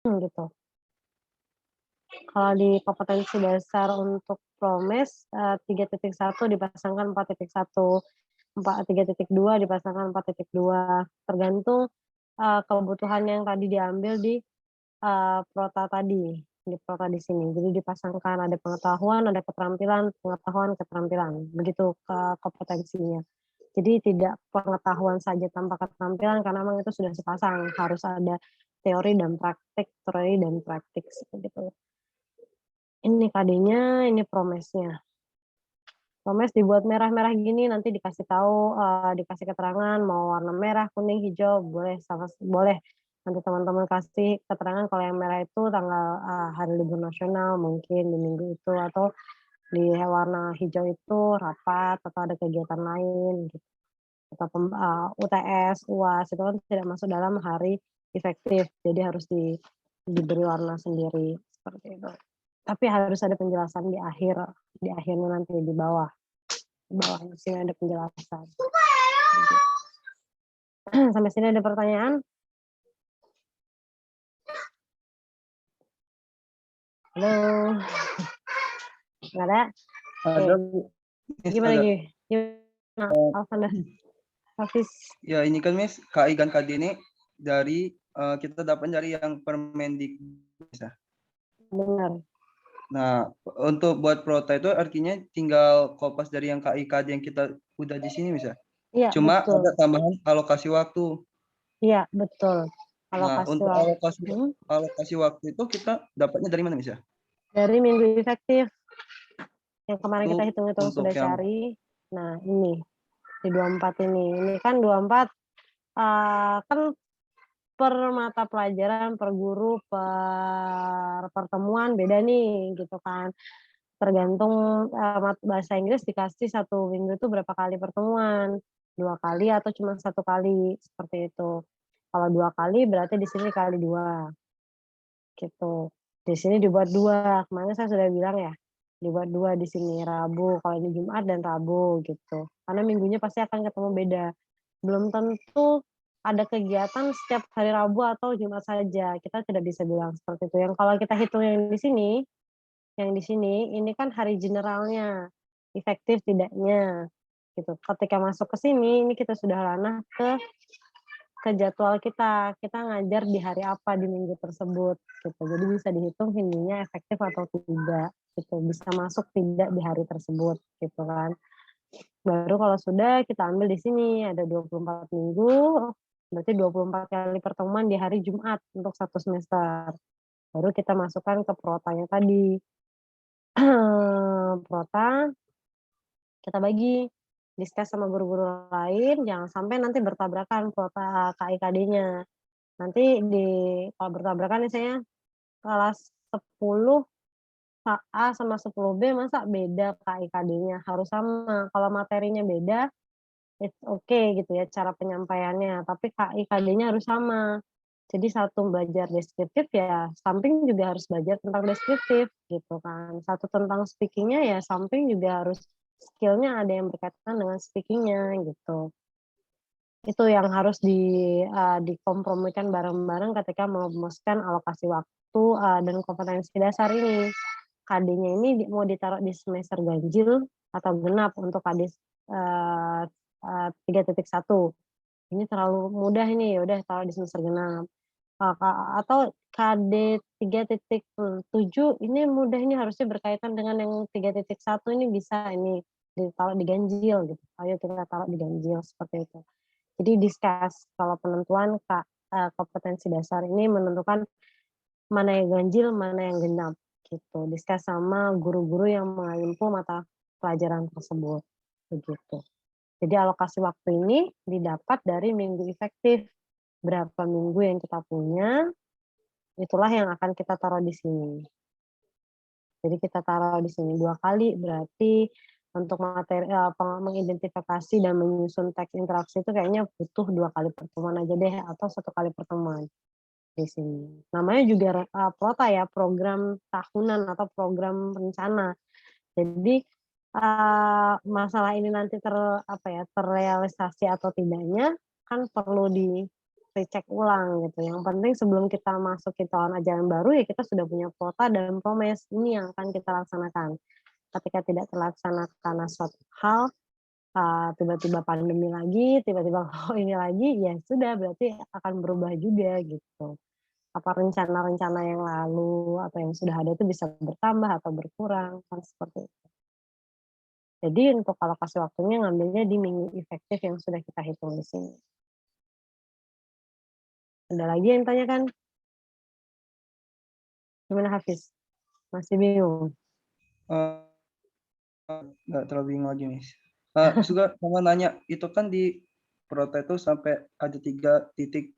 gitu. Kalau di kompetensi dasar untuk Promes, 3.1 dipasangkan 4.1, 3.2 dipasangkan 4.2, tergantung, kebutuhan yang tadi diambil di, Prota tadi, di Prota di sini. Jadi dipasangkan ada pengetahuan, ada keterampilan, pengetahuan, keterampilan, begitu, kompetensinya. Jadi tidak pengetahuan saja tanpa keterampilan karena memang itu sudah sepasang, harus ada teori dan praktik, seperti itu. Ini KD-nya, ini Promesnya. Promes dibuat merah-merah gini, nanti dikasih tahu, dikasih keterangan mau warna merah, kuning, hijau, boleh. Nanti teman-teman kasih keterangan kalau yang merah itu tanggal, hari libur nasional mungkin di minggu itu, atau di warna hijau itu rapat atau ada kegiatan lain gitu, atau UTS, UAS itu kan tidak masuk dalam hari efektif, jadi harus diberi warna sendiri, seperti itu. Tapi harus ada penjelasan di akhirnya nanti di bawah. Di bawahnya sini ada penjelasan. Sampai sini ada pertanyaan? Halo? Nggak ada? Ada, Oke. Miss, Gimana ada. lagi? Gimana, Alfanda? Hafiz? Ya ini kan Miss, KI dan KD ini dari kita dapat dari yang Permendikbud. Benar. Nah, untuk buat Prota itu artinya tinggal kopas dari yang KI KD yang kita udah di sini bisa. Iya, Cuma betul. ada tambahan alokasi waktu. Iya, betul. Nah, Alokasi untuk waktu alokasi waktu itu kita dapatnya dari mana bisa? dari minggu efektif yang kemarin Itu kita hitung-hitung untuk sudah yang cari. Nah, ini di 24 ini. Ini kan 24 kan per mata pelajaran, per guru, per pertemuan beda nih gitu kan. Tergantung, bahasa Inggris dikasih 1 minggu itu berapa kali pertemuan, 2 kali atau cuma 1 kali, seperti itu. Kalau 2 kali berarti di sini kali 2, gitu. Di sini dibuat 2, kemarin saya sudah bilang ya, dibuat 2 di sini, Rabu, kalau ini Jumat dan Rabu, gitu. Karena minggunya pasti akan ketemu beda. Belum tentu ada kegiatan setiap hari Rabu atau Jumat saja, kita tidak bisa bilang seperti itu. Yang kalau kita hitung yang di sini, ini kan hari generalnya, efektif tidaknya, gitu. Ketika masuk ke sini, ini kita sudah ranah ke jadwal kita ngajar di hari apa di minggu tersebut, gitu. Jadi bisa dihitung minggunya efektif atau tidak, gitu. Bisa masuk tidak di hari tersebut, gitu kan. Baru kalau sudah kita ambil di sini, ada 24 minggu, berarti 24 kali pertemuan di hari Jumat untuk 1 semester. Baru kita masukkan ke protanya tadi. Prota, kita bagi, discuss sama guru-guru lain, jangan sampai nanti bertabrakan prota KIKD-nya. Nanti kalau bertabrakan misalnya kelas 10 A sama 10B masa beda KIKD-nya, harus sama. Kalau materinya beda, it's okay gitu ya cara penyampaiannya, tapi KIKD-nya harus sama. Jadi satu belajar deskriptif ya, samping juga harus belajar tentang deskriptif gitu kan. Satu tentang speaking-nya ya samping juga harus skill-nya ada yang berkaitan dengan speaking-nya gitu. Itu yang harus dikompromikan bareng-bareng ketika merumuskan alokasi waktu, dan kompetensi dasar ini. KD-nya ini mau ditaruh di semester ganjil atau genap untuk KD, 3.1. Ini terlalu mudah ini, ya udah taruh di semester genap. Atau KD 3.7 ini mudah, ini harusnya berkaitan dengan yang 3.1 ini bisa ini ditaruh di ganjil gitu. Ayo kita taruh di ganjil seperti itu. Jadi discuss kalau penentuan kompetensi dasar ini menentukan mana yang ganjil, mana yang genap gitu. Discuss sama guru-guru yang mengalimpu mata pelajaran tersebut, begitu. Jadi alokasi waktu ini didapat dari minggu efektif. Berapa minggu yang kita punya, itulah yang akan kita taruh di sini. Jadi kita taruh di sini 2 kali, berarti untuk mengidentifikasi dan menyusun teks interaksi itu kayaknya butuh 2 kali pertemuan aja deh, atau 1 kali pertemuan di sini. Namanya juga PROTA ya, program tahunan atau program rencana. Jadi, masalah ini nanti terrealisasi atau tidaknya kan perlu recheck ulang gitu. Yang penting sebelum kita masuk ke tahun ajaran baru ya kita sudah punya kuota dan promes, ini yang akan kita laksanakan. Ketika tidak terlaksana karena suatu hal, tiba-tiba pandemi lagi, tiba-tiba oh ini lagi, ya sudah berarti akan berubah juga gitu. Apa rencana-rencana yang lalu atau yang sudah ada itu bisa bertambah atau berkurang, kan seperti itu. Jadi untuk alokasi waktunya ngambilnya di minggu efektif yang sudah kita hitung di sini. Ada lagi yang tanyakan? Gimana Hafiz? Masih bingung? Eee, nggak terlalu bingung lagi, Miss. Juga mau nanya, itu kan di Prota itu sampai ada 3 titik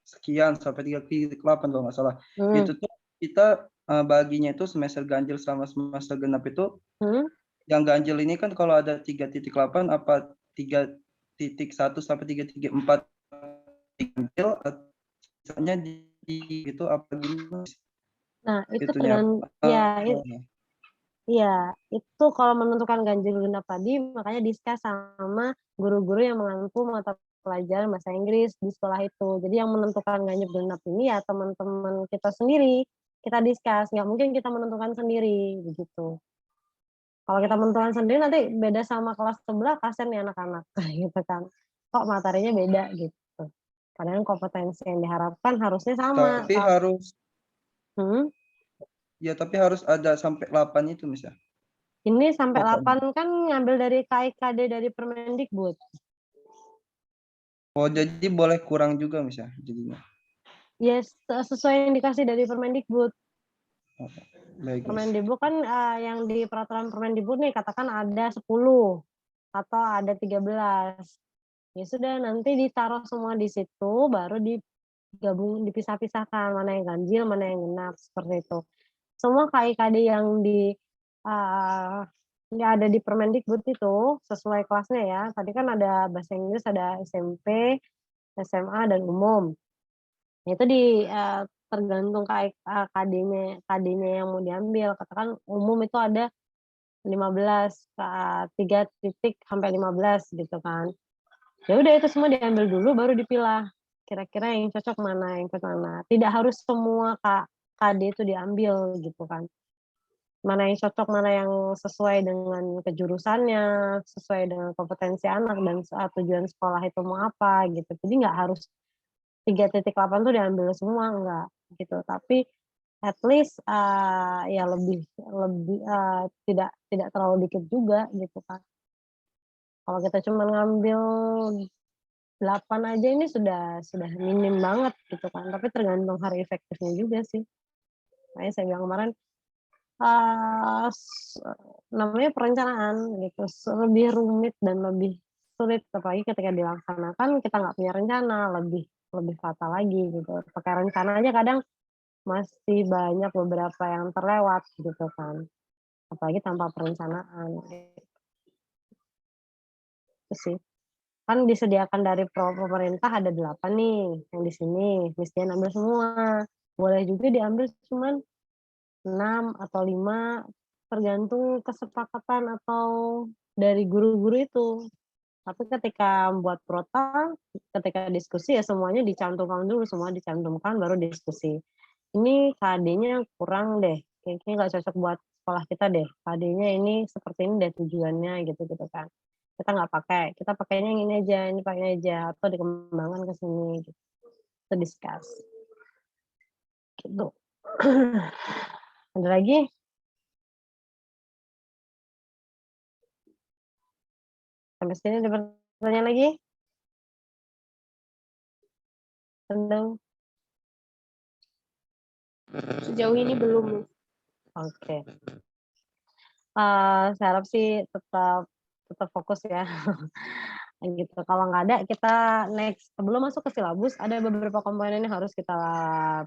sekian sampai 3,8 kalau nggak salah. Mhm, Itu tuh kita, baginya itu semester ganjil sama semester genap itu, mhm. yang ganjil ini kan kalau ada 3,8 apa 3,1 sampai 3,4 ganjil atau sisanya di itu apa gimana sih Nah itu itunya? ya Heeh. iya, itu kalau menentukan ganjil genap tadi makanya discuss sama guru-guru yang mengampu mata pelajaran bahasa Inggris di sekolah itu. Jadi yang menentukan ganjil genap ini ya teman-teman kita sendiri, kita discuss, nggak mungkin kita menentukan sendiri, begitu. Kalau kita menentukan sendiri nanti beda sama kelas sebelah, kasihan nih anak-anak, gitu kan. Kok materinya beda gitu. Padahal kompetensi yang diharapkan harusnya sama, Tapi harus mhm, tapi harus ada sampai 8 itu, Mas, ya, ini sampai kuotanya? 8 kan ngambil dari KIKD dari Permendikbud. Oh, jadi boleh kurang juga, Mas, ya, jadinya? Ya sesuai yang dikasih dari Permendikbud. Oh, baik, Mas. Permendikbud kan, yang di peraturan Permendikbud nih katakan ada 10 atau ada 13. Ya sudah nanti ditaruh semua di situ baru digabung dipisah-pisahkan mana yang ganjil, mana yang genap, seperti itu. Semua KIKD eee, yang ada di Permendikbud itu sesuai kelasnya ya, tadi kan ada bahasa Inggris, ada SMP, SMA, dan umum. Nah itu tergantung KD-nya yang mau diambil, katakan umum itu ada 15, 3 titik sampai 15 gitu kan. Ya udah itu semua diambil dulu baru dipilah, kira-kira yang cocok mana yang cocok mana. Tidak harus semua KD itu diambil gitu kan. Mana yang cocok, mana yang sesuai dengan kejurusannya, sesuai dengan kompetensi anak dan tujuan sekolah itu mau apa gitu. Jadi nggak harus 3,8 tuh diambil semua, enggak, gitu. Tapi at least, ya lebih lebih, tidak tidak terlalu dikit juga gitu kan. Kalau kita cuma ngambil 8 aja ini sudah minim banget gitu kan, tapi tergantung hari efektifnya juga sih. Makanya saya bilang kemarin, eee, s namanya perencanaan gitu, lebih rumit dan lebih sulit apalagi ketika dilaksanakan kita nggak punya rencana, lebih lebih fatal lagi gitu. Pakai rencana aja kadang masih banyak beberapa yang terlewat gitu kan, apalagi tanpa perencanaan, itu sih. Kan disediakan dari pemerintah ada 8 nih, yang di sini, mestinya ambil semua. Boleh juga diambil cuman 6 atau 5 tergantung kesepakatan atau dari guru-guru itu. Tapi ketika membuat prota, ketika diskusi ya semuanya dicantumkan dulu, semua dicantumkan baru diskusi. Ini KD-nya kurang deh, kayaknya nggak cocok buat sekolah kita deh, KD-nya ini seperti ini deh tujuannya gitu gitu kan. Kita nggak pakai, kita pakainya yang ini aja, ini pakai aja, atau dikembangkan ke sini gitu, kita discuss, gitu. Ada lagi? Sampai sini ada pertanyaan lagi? Tentang Sejauh ini belum. oke. Saya harap sih tetap tetap fokus ya, gitu. Kalau nggak ada kita next sebelum masuk ke silabus ada beberapa komponen yang harus kita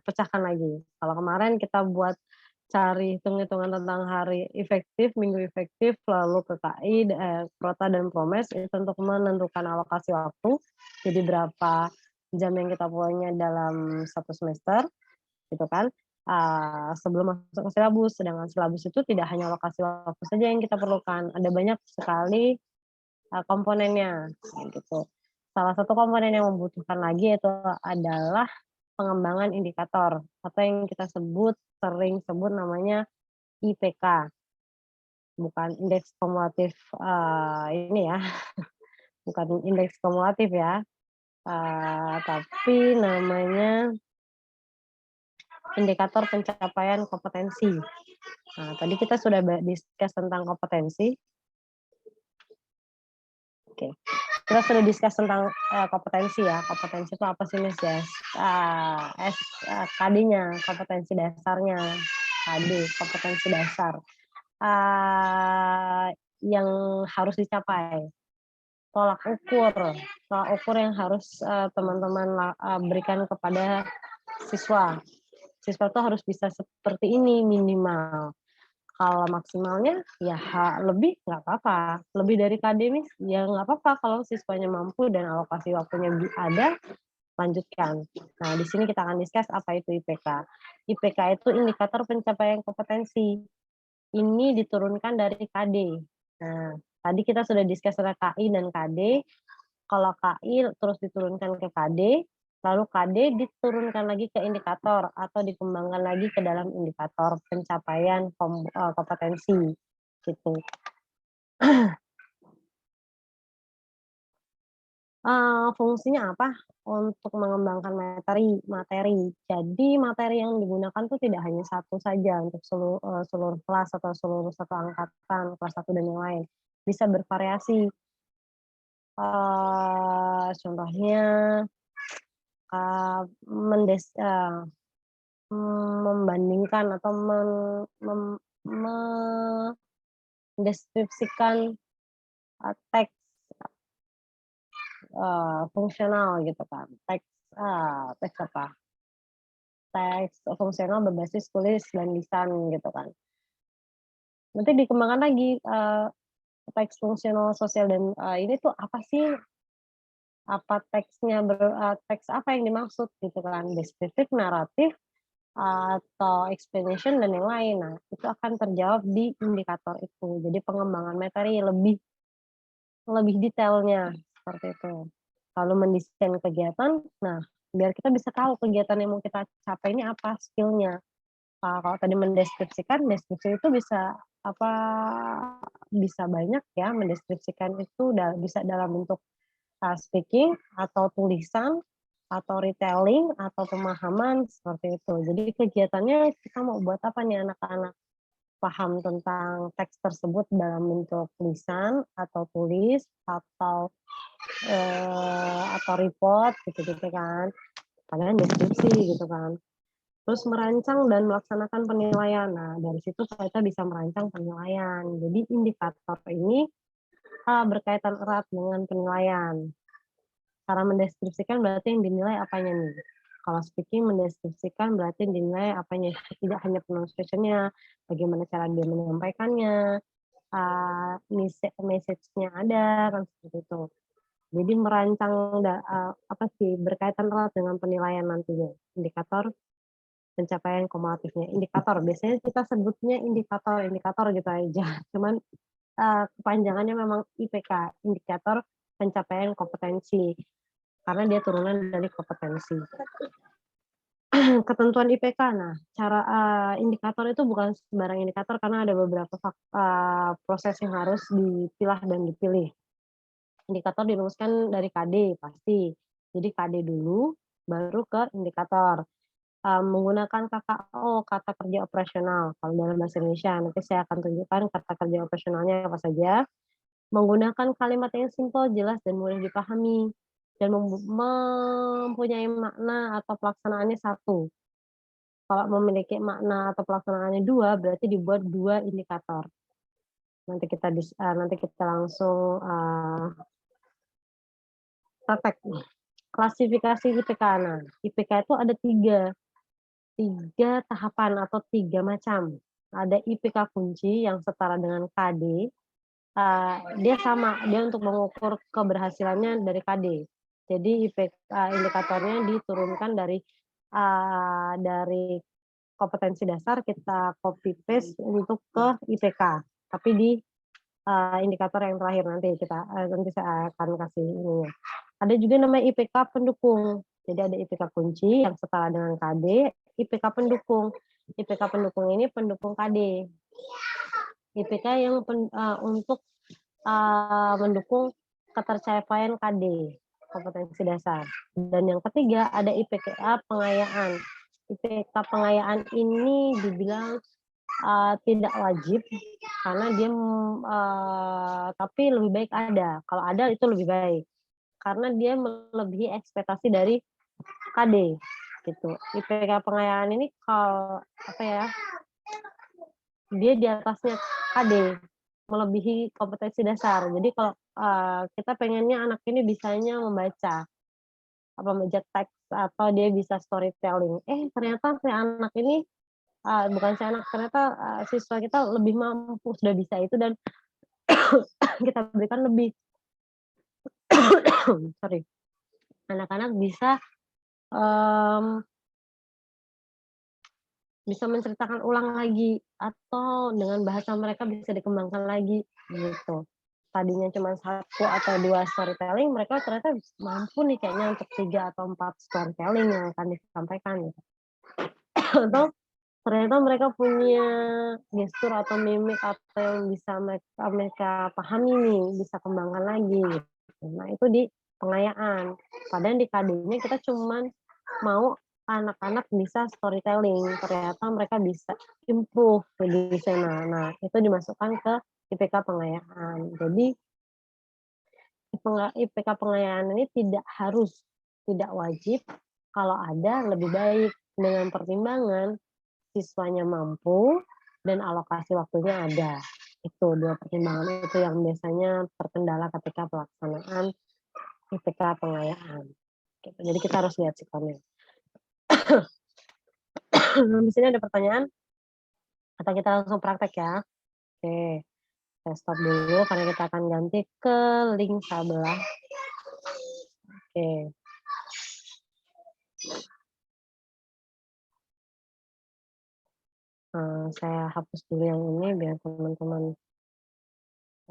pecahkan lagi. Kalau kemarin kita buat cari hitung-hitungan tentang hari efektif, minggu efektif, lalu KKI, Prota dan Promes itu untuk menentukan alokasi waktu. Jadi berapa jam yang kita punya dalam 1 semester, gitu kan. Sebelum masuk ke silabus, sedangkan silabus itu tidak hanya alokasi waktu saja yang kita perlukan, ada banyak sekali, komponennya, kayak gitu. Salah satu komponen yang membutuhkan lagi itu adalah pengembangan indikator atau yang kita sering sebut namanya IPK, bukan indeks kumulatif, ini ya, bukan indeks kumulatif ya, tapi namanya indikator pencapaian kompetensi. Nah, tadi kita sudah discuss tentang kompetensi. Oke, kita sudah discuss tentang kompetensi ya. Kompetensi itu apa sih, Miss Jess? KD-nya, kompetensi dasarnya. KD, kompetensi dasar. Yang harus dicapai. Tolak ukur yang harus teman-teman berikan kepada siswa. Siswa itu harus bisa seperti ini minimal. Kalau maksimalnya ya lebih nggak apa-apa. Lebih dari akademis ya nggak apa-apa kalau siswanya mampu dan alokasi waktunya ada, lanjutkan. Nah, di sini kita akan discuss apa itu IPK. IPK itu indikator pencapaian kompetensi. Ini diturunkan dari KD. Nah, tadi kita sudah discuss tentang KI dan KD. Kalau KI terus diturunkan ke KD, lalu KD diturunkan lagi ke indikator atau dikembangkan lagi ke dalam indikator pencapaian kompetensi gitu. Fungsinya apa? Untuk mengembangkan materi. Jadi materi yang digunakan tuh tidak hanya satu saja untuk seluruh kelas atau seluruh satu angkatan, kelas 1 dan yang lain. Bisa bervariasi. Contohnya membandingkan atau mendeskripsikan teks fungsional gitu kan. Teks apa? Teks fungsional berbasis tulis dan lisan gitu kan. Nanti dikembangkan lagi teks fungsional sosial dan ini tuh apa sih? Apa teksnya teks apa yang dimaksud gitu kan? Deskriptif, naratif, atau explanation dan yang lain. Nah, itu akan terjawab di indikator itu. Jadi pengembangan materi lebih detailnya seperti itu. Lalu mendesain kegiatan, nah biar kita bisa tahu kegiatan yang mau kita capai ini apa skillnya. Kalau tadi mendeskripsikan, deskripsi itu bisa bisa banyak ya, mendeskripsikan itu bisa dalam bentuk speaking atau tulisan atau retelling atau pemahaman seperti itu. Jadi kegiatannya kita mau buat apa nih anak-anak? Paham tentang teks tersebut dalam bentuk tulisan atau tulis atau report gitu-gitu kan. Kalian deskripsi gitu kan. Terus merancang dan melaksanakan penilaian. Nah, dari situ kita bisa merancang penilaian. Jadi indikator ini berkaitan erat dengan penilaian. Cara mendeskripsikan berarti yang dinilai apanya nih. Kalau speaking mendeskripsikan berarti dinilai apanya, tidak hanya pronunciation-nya, bagaimana cara dia menyampaikannya, message-nya ada, kan seperti itu. Jadi merancang berkaitan erat dengan penilaian nantinya. Indikator pencapaian kumulatifnya. Indikator, biasanya kita sebutnya indikator gitu aja. Cuman kepanjangannya memang IPK, indikator pencapaian kompetensi. Karena dia turunan dari kompetensi. Ketentuan IPK, nah cara indikator itu bukan sembarang indikator karena ada beberapa proses yang harus dipilah dan dipilih. Indikator dirumuskan dari KD pasti, jadi KD dulu, baru ke indikator. Menggunakan KKO, kata kerja operasional, kalau dalam bahasa Indonesia, nanti saya akan tunjukkan kata kerja operasionalnya apa saja. Menggunakan kalimat yang simpel, jelas, dan mudah dipahami, dan mempunyai makna atau pelaksanaannya satu. Kalau memiliki makna atau pelaksanaannya dua, berarti dibuat dua indikator. Nanti kita langsung praktek. Klasifikasi IPK. Nah, IPK itu ada tiga tahapan atau 3 macam. Ada IPK kunci yang setara dengan KD. Dia sama, dia untuk mengukur keberhasilannya dari KD. Jadi indikatornya diturunkan dari kompetensi dasar kita copy paste untuk ke IPK. Tapi di indikator yang terakhir nanti saya akan kasih ininya. Ada juga namanya IPK pendukung. Jadi ada IPK kunci yang setara dengan KD, IPK pendukung. IPK pendukung ini pendukung KD. IPK yang untuk mendukung ketercapaian KD, kompetensi dasar. Dan yang ketiga ada IPK pengayaan. IPK pengayaan ini dibilang tidak wajib karena dia tapi lebih baik ada. Kalau ada itu lebih baik karena dia melebihi ekspektasi dari KD gitu. IPK pengayaan ini kalau apa ya? Dia di atasnya KD, melebihi kompetensi dasar. Jadi kalau kita pengennya anak ini bisanya membaca teks atau dia bisa storytelling. Ternyata si anak ini bukan si anak, ternyata siswa kita lebih mampu sudah bisa itu dan kita berikan lebih. Sorry. Anak-anak bisa bisa menceritakan ulang lagi atau dengan bahasa mereka bisa dikembangkan lagi gitu. Tadinya cuma 1 atau 2 storytelling, mereka ternyata mampu nih kayaknya untuk 3 atau 4 storytelling yang akan disampaikan gitu. Atau ternyata mereka punya gestur atau mimik atau yang bisa mereka pahami nih, bisa kembangkan lagi gitu. Nah, itu di pengayaan. Padahal di KD-nya kita cuman mau anak-anak bisa storytelling, ternyata mereka bisa improve di sana. Nah, itu dimasukkan ke IPK pengayaan. Jadi IPK pengayaan ini tidak harus, tidak wajib, kalau ada lebih baik dengan pertimbangan siswanya mampu dan alokasi waktunya ada. Itu 2 pertimbangan itu yang biasanya terkendala ketika pelaksanaan IPK pengayaan. Gitu. Jadi kita harus lihat sikonnya. Di sini ada pertanyaan? Atau kita langsung praktek ya? Oke, saya stop dulu karena kita akan ganti ke link sebelah. Oke. Saya hapus dulu yang ini biar teman-teman.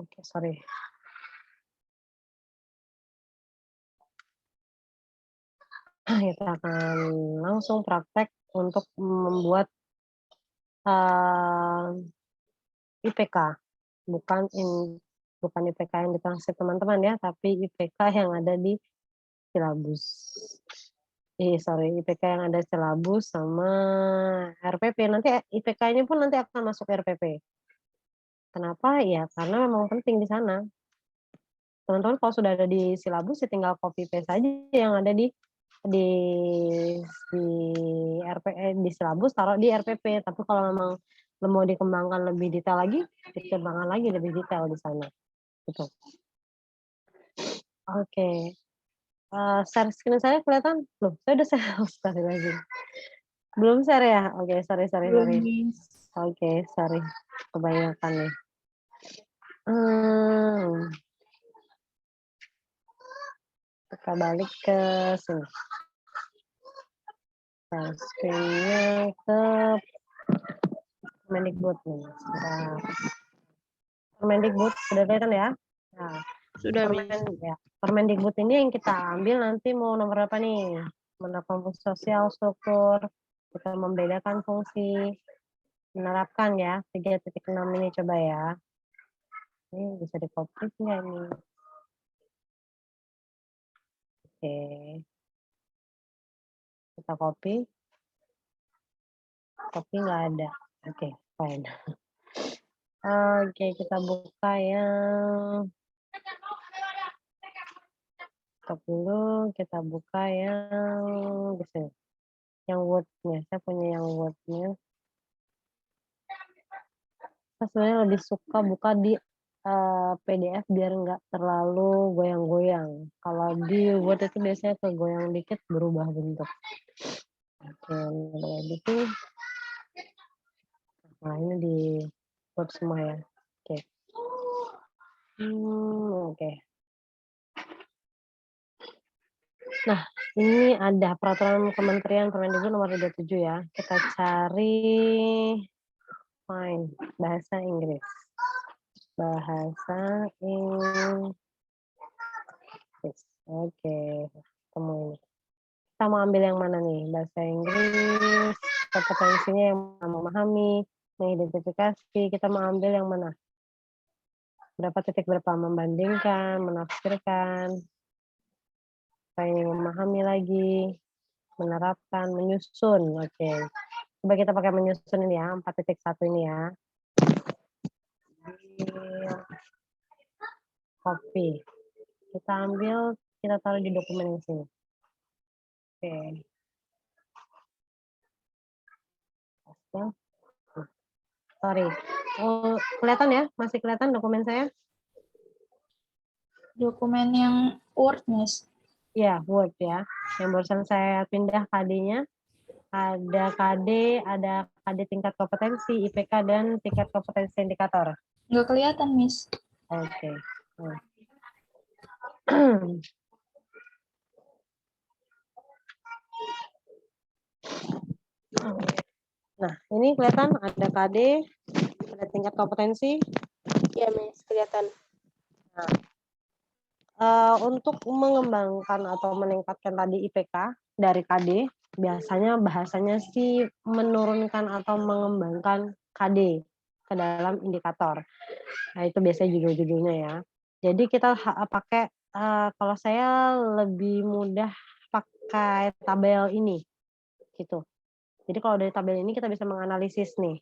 Oke, sorry. Kita akan langsung praktek untuk membuat IPK, bukan IPK yang ditranslate teman-teman ya, tapi IPK yang ada di silabus. IPK yang ada silabus sama RPP. Nanti IPK-nya pun nanti akan masuk RPP. Kenapa? Ya karena memang penting di sana. Teman-teman kalau sudah ada di silabus ya tinggal copy paste saja yang ada di di silabus taruh di RPP. Tapi kalau memang mau dikembangkan lebih detail lagi, dikembangkan lagi lebih detail di sana. Gitu. Oke. Share screen saya kelihatan? Loh, saya udah share lagi. Belum share ya? Oke, sorry. Oke, sorry. Kebanyakan nih. Kita balik ke sini. Share screen-nya ke Permendikbud nih. Permendikbud sudah kelihatan ya? Nah, Sudah, Permendikbud ini yang kita ambil nanti mau nomor apa nih? Menerapkan fungsi sosial, struktur, kita membedakan fungsi, menerapkan ya, 3.6 ini coba ya. Ini bisa di-copy nggak ini? Oke. Kita copy. Copy nggak ada. Oke, fine. Oke, kita buka yang stop dulu, kita buka yang di sini. Yang Word-nya, saya punya yang Word-nya. Saya sebenarnya lebih suka buka di PDF biar nggak terlalu goyang-goyang. Kalau di Word itu biasanya kegoyang dikit berubah bentuk. Oke, gitu. Nah, ini di Word semua ya. Oke. Oke. Nah, ini ada peraturan Kementerian Permendikbud nomor 37 ya. Kita cari bahasa Inggris. Bahasa Inggris. Oke, ketemu ini. Kita mau ambil yang mana nih? Bahasa Inggris, kompetensinya yang memahami, mengidentifikasi, kita mau ambil yang mana? Berapa titik berapa? Membandingkan, menafsirkan, apa ini memahami lagi, menerapkan, menyusun. Oke. Coba kita pakai menyusun ini ya, 4.1 ini ya. Copy. Kita ambil, kita taruh di dokumen yang sini. Oke. Sorry. Oh, kelihatan ya? Masih kelihatan dokumen saya? Dokumen yang Word, Miss. Ya, Word ya. Yang barusan saya pindah KD-nya. Ada KD tingkat kompetensi, IPK, dan tingkat kompetensi indikator. Nggak kelihatan, Miss. Oke. Nah, ini kelihatan ada KD, ada tingkat kompetensi. Iya, Miss. Kelihatan. Untuk mengembangkan atau meningkatkan tadi IPK dari KD, biasanya bahasanya sih menurunkan atau mengembangkan KD ke dalam indikator. Nah, itu biasanya judul-judulnya ya. Jadi kita pakai, kalau saya lebih mudah pakai tabel ini, gitu. Jadi kalau dari tabel ini kita bisa menganalisis nih,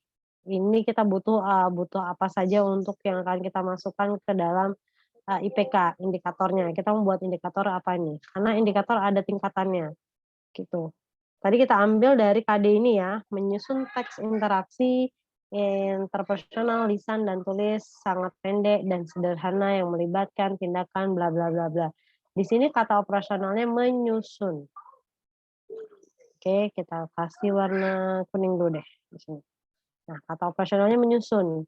ini kita butuh apa saja untuk yang akan kita masukkan ke dalam IPK, indikatornya. Kita membuat indikator apa nih? Karena indikator ada tingkatannya, gitu. Tadi kita ambil dari KD ini ya, menyusun teks interaksi interpersonal, lisan dan tulis sangat pendek dan sederhana yang melibatkan tindakan bla bla bla bla. Di sini kata operasionalnya menyusun. Oke, kita kasih warna kuning dulu deh di sini. Nah, kata operasionalnya menyusun.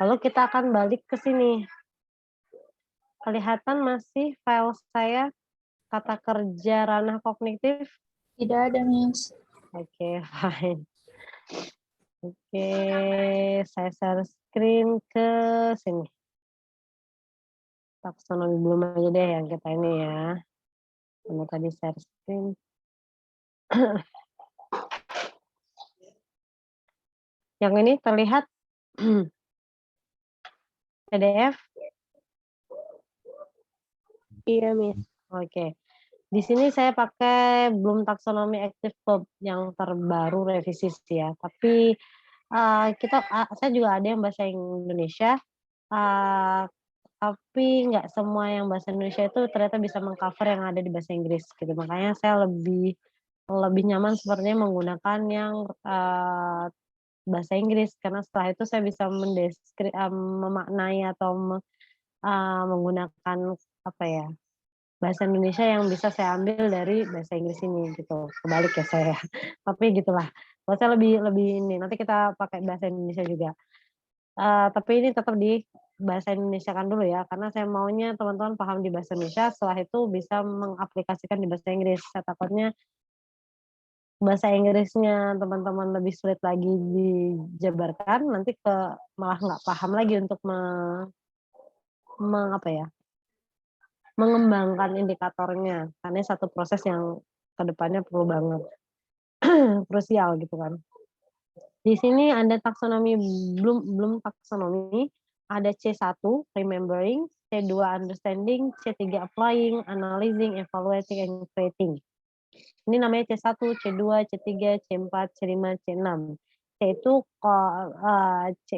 Lalu kita akan balik ke sini. Kelihatan masih file saya kata kerja ranah kognitif? Tidak ada, Miss. Oke, fine. Oke, saya share screen ke sini. Taksonomi belum aja deh yang kita ini ya. Karena tadi share screen. Yang ini terlihat PDF? Iya, Miss. Oke. Di sini saya pakai belum taksonomi active verb yang terbaru revisi sih ya. Tapi saya juga ada yang bahasa Indonesia. Tapi nggak semua yang bahasa Indonesia itu ternyata bisa mengcover yang ada di bahasa Inggris gitu. Makanya saya lebih nyaman sepertinya menggunakan yang bahasa Inggris karena setelah itu saya bisa memaknai atau menggunakan apa ya, bahasa Indonesia yang bisa saya ambil dari bahasa Inggris ini gitu. Kebalik ya saya. Tapi gitulah. Kalau saya lebih ini, nanti kita pakai bahasa Indonesia juga. Tapi ini tetap di bahasa Indonesia kan dulu ya, karena saya maunya teman-teman paham di bahasa Indonesia, setelah itu bisa mengaplikasikan di bahasa Inggris. Saya takutnya bahasa Inggrisnya teman-teman lebih sulit lagi dijabarkan, nanti malah nggak paham lagi untuk apa ya, mengembangkan indikatornya, karena satu proses yang kedepannya perlu banget, krusial gitu kan. Di sini ada taksonomi, belum taksonomi, ada C1 remembering, C2 understanding, C3 applying, analyzing, evaluating, and creating. Ini namanya C1, C2, C3, C4, C5, C6. C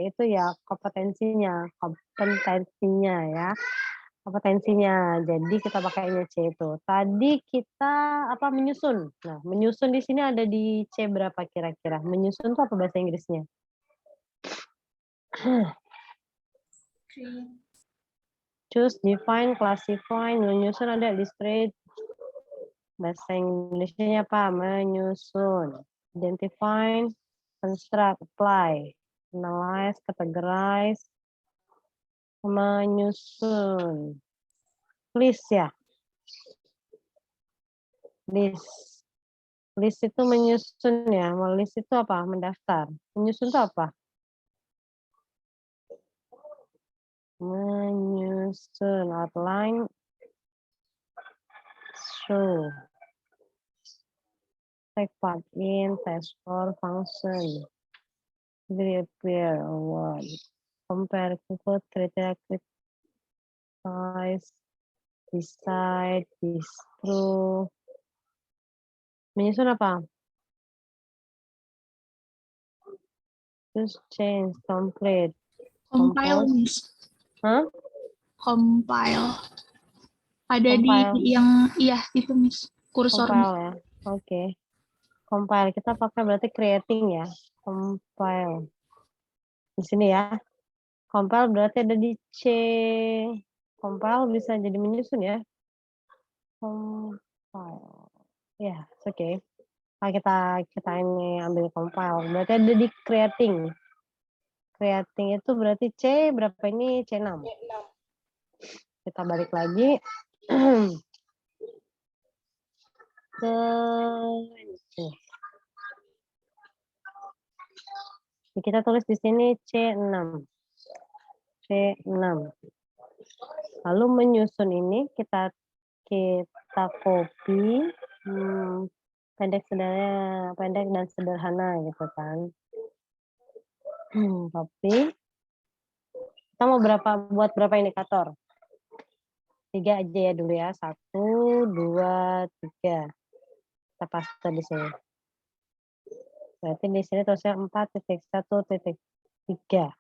itu ya kompetensinya ya. Kompetensinya. Jadi kita pakainya C itu. Tadi kita menyusun. Nah, menyusun di sini ada di C berapa kira-kira? Menyusun itu apa bahasa Inggrisnya? Choose, define, classify, menyusun ada illustrate. Bahasa Indonesia apa? Menyusun. Identify, construct, apply, analyze, categorize, menyusun. List ya. List itu menyusun ya. List itu apa? Mendaftar. Menyusun itu apa? Menyusun outline. show. Take part in, test or function. Reappear or what? Compare, conclude, criteria, criticize, decide, disprove. Menyusun apa? Choose, change, complete. Compile, Compose. Miss. Hah? Compile. Ada Compile. di yang, iya itu Miss. Kursor. Compile ya. Oke. Compile. Kita pakai berarti creating ya. Compile. Di sini ya. Compile berarti ada di C. Compile bisa jadi menyusun ya. Compile. Ya, oke. Nah, kita ini ambil compile. Berarti ada di creating. Creating itu berarti C berapa ini? C6. Kita balik lagi. Ke ini. Kita tulis di sini C6. C6. Lalu menyusun ini kita copy pendek dan sederhana gitu kan. Copy. Kita mau buat berapa indikator? 3 aja ya dulu ya. 1, 2, 3. Kita paste di sini. Berarti di sini tulisnya 4.1.3.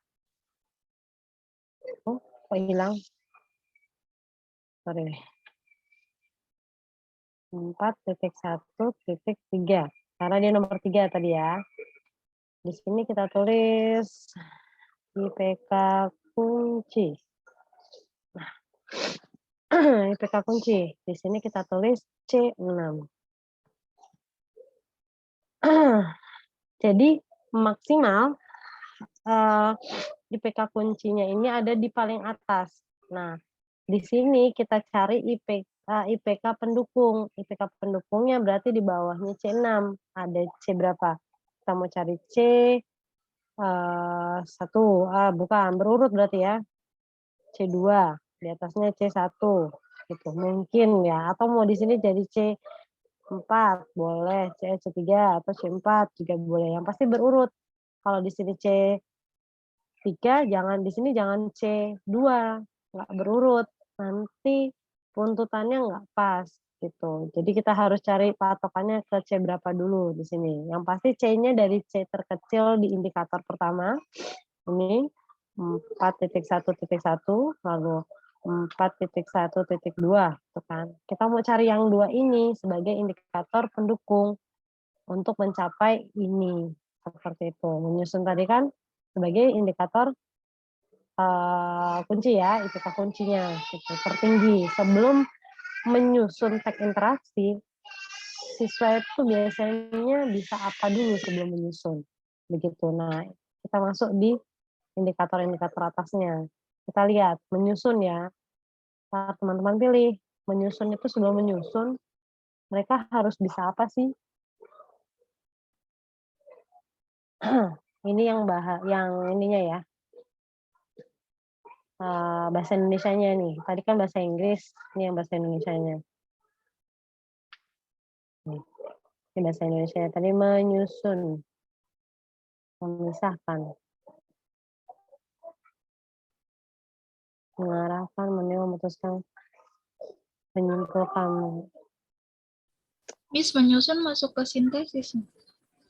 Oh, kok hilang? Sorry. 4.1.3. Karena dia nomor 3 tadi ya. Di sini kita tulis IPK kunci. Nah, IPK kunci. Di sini kita tulis C6. Jadi maksimal IPK kuncinya ini ada di paling atas. Nah, di sini kita cari IPK pendukung. IPK pendukungnya berarti di bawahnya C6. Ada C berapa? Kita mau cari C 1. Bukan, berurut berarti ya. C2. Di atasnya C1. Gitu. Mungkin ya. Atau mau di sini jadi C4. Boleh. C3 atau C4 juga boleh. Yang pasti berurut. Kalau di sini C3, di sini jangan C2. Nggak berurut. Nanti runtutannya nggak pas gitu. Jadi kita harus cari patokannya ke C berapa dulu di sini. Yang pasti C-nya dari C terkecil di indikator pertama. Ini 4.1.1 lalu 4.1.2 gitu kan. Kita mau cari yang 2 ini sebagai indikator pendukung untuk mencapai ini. Seperti itu. Menyusun tadi kan sebagai indikator kunci ya, IPK kuncinya gitu, tertinggi. Sebelum menyusun teks interaksi, siswa itu biasanya bisa apa dulu sebelum menyusun, begitu. Nah, kita masuk di indikator-indikator atasnya. Kita lihat menyusun ya. Teman-teman pilih menyusun itu sebelum menyusun, mereka harus bisa apa sih? Ini yang ininya ya. Bahasa Indonesianya nih. Tadi kan bahasa Inggris, ini yang bahasa Indonesianya. Ini bahasa Indonesia tadi menyusun, memisahkan, mengarahkan, memutuskan, menyimpulkan. Miss, menyusun masuk ke sintesis.